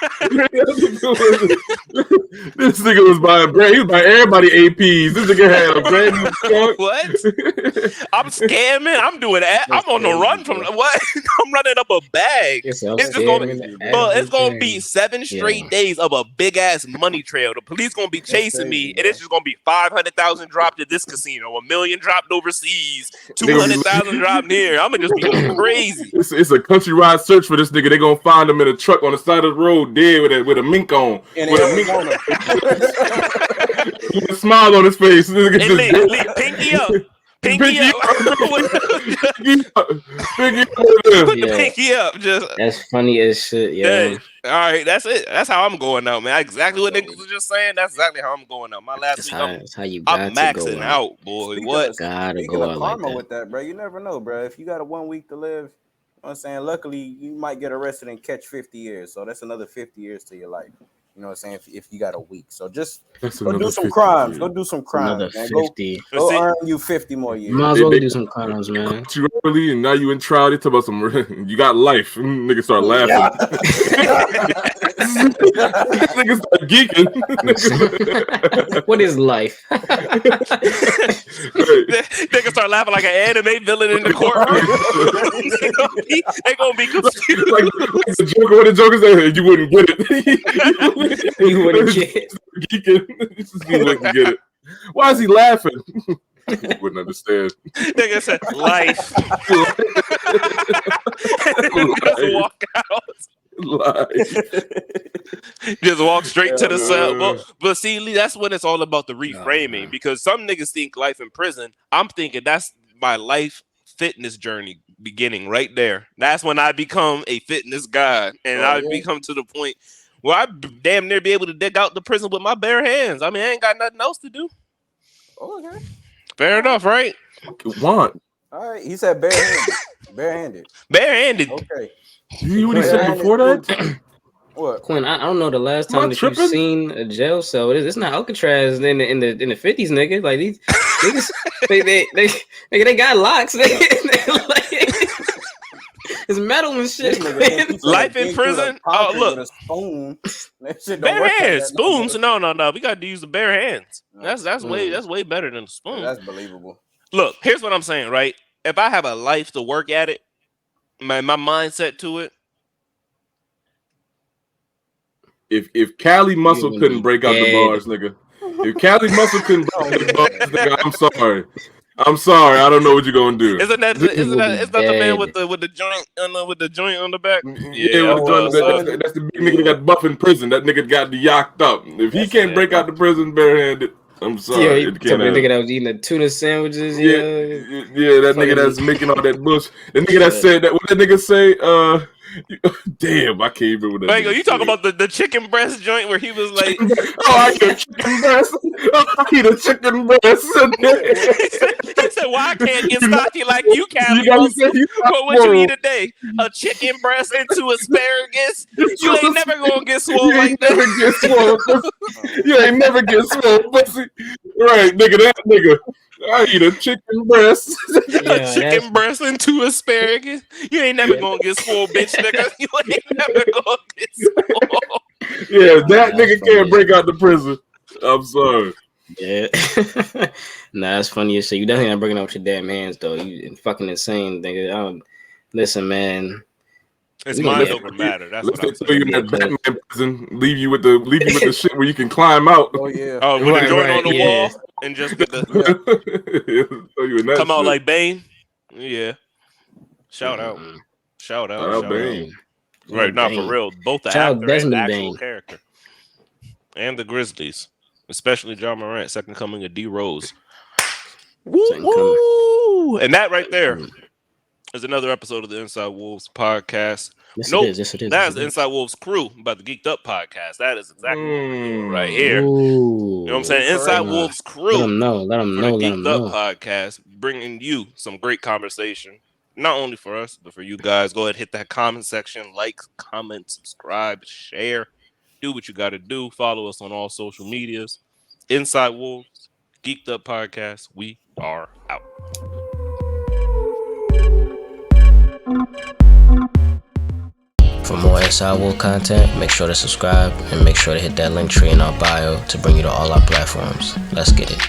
This nigga was buying brand. He was buying everybody APs. This nigga had a brand new truck. What? I'm scamming. I'm doing that. I'm on the run from what? I'm running up a bag. It's It's just gonna but it's gonna be 7 straight days of a big ass money trail. The police gonna be chasing me, and it's just gonna be 500,000 dropped at this casino, 1 million dropped overseas, 200,000 dropped here. I'm gonna just be going crazy. It's a countrywide search for this nigga. They gonna find him in a truck on the side of the road, dead with a mink on, with a mink with a smile on his face. Hey, Lee, pinky up. Pinky up. Put the pinky up. Just that's funny as shit, yeah. All right, that's it. That's how I'm going out, man. Exactly what niggas was just saying. That's exactly how I'm going out. My last week, I'm maxing out, boy. What? Speaking of karma with that, bro, you never know, bro. If you got a 1 week to live, you know what I'm saying? Luckily, you might get arrested and catch 50 years. So that's another 50 years to your life. You know what I'm saying? If you got a week. So just go do some crimes. Go do some crimes, man. Go earn you 50 more years. Might as well do some crimes, man. You early and now you in trial. They talk about some you got life. Niggas start laughing. Niggas start geeking. What is life? Niggas start laughing like an anime villain in the courtroom. They gonna be confused. Like the Joker, when the Joker said, you wouldn't get it. You wouldn't get it. You wouldn't get it. Why is he laughing? You wouldn't understand. Nigga said life. Just walk out. Just walk straight to the cell. But see, Lee, that's when it's all about the reframing. Because some niggas think life in prison. I'm thinking that's my life fitness journey beginning right there. That's when I become a fitness god, and I become to the point where I damn near be able to dig out the prison with my bare hands. I mean, I ain't got nothing else to do. Okay. Fair enough, right? Want. All right. He said barehanded. Barehanded. Barehanded. Okay. You hear what he said before that? What? Quinn, I don't know the last time that you've seen a jail cell. It's not Alcatraz in the 50s, nigga. Like these niggas, they got locks. It's metal and shit. Life in prison. Oh, look. Bare hands, spoons. No. We got to use the bare hands. That's way better than the spoon. That's believable. Look, here's what I'm saying, right? If I have a life to work at it, my mindset to it. If Cali Muscle couldn't break out the bars, nigga. If Cali Muscle couldn't break out the bars, nigga, I'm sorry. I don't know what you're gonna do. Isn't that the man with the joint on the back? Yeah, that's the big nigga that got buff in prison. That nigga got yacked up. If he can't break out the prison barehanded, I'm sorry. The nigga that was eating the tuna sandwiches. Yeah, that nigga that's making all that bush. The nigga that said that. What that nigga say? Damn, I can't remember that. Mango, you talking about the chicken breast joint where he was like, I eat a chicken breast. I eat a chicken breast. He said, "Why I can't get stocky like you, Cali? What you eat today? A chicken breast into asparagus? You ain't never gonna get swole like that. You ain't never get swole, pussy. Right, nigga, that nigga. I eat a chicken breast. A chicken breast into asparagus. You ain't never gonna get swole, bitch, nigga. You ain't never gonna get swole. Yeah, that nigga can't break out the prison. I'm sorry. Yeah. Nah, that's funny as shit. You definitely not breaking out with your damn hands, though. You fucking insane, nigga. Listen, man. It's mind over matter. That's what I'm saying. You in that Batman prison, leave you with the shit where you can climb out. Oh yeah. Oh, with the joint on the wall and just get the come out like Bane. Yeah. Shout out. Shout out Bane. Right now, for real, both the actor and the actual character, and the Grizzlies, especially John Morant, second coming of D Rose. Woo! And that right there is another episode of the Inside Wolves podcast. Yes, it is. That is the Inside Wolves crew about the Geeked Up podcast. That is exactly what we're doing right here. Ooh. You know what I'm saying? Inside Wolves crew. Let them know. The Geeked Up podcast, bringing you some great conversation. Not only for us, but for you guys. Go ahead, hit that comment section, like, comment, subscribe, share. Do what you got to do. Follow us on all social medias. Inside Wolves, Geeked Up podcast. We are out. For more Inside Wolf content, make sure to subscribe and make sure to hit that link tree in our bio to bring you to all our platforms. Let's get it.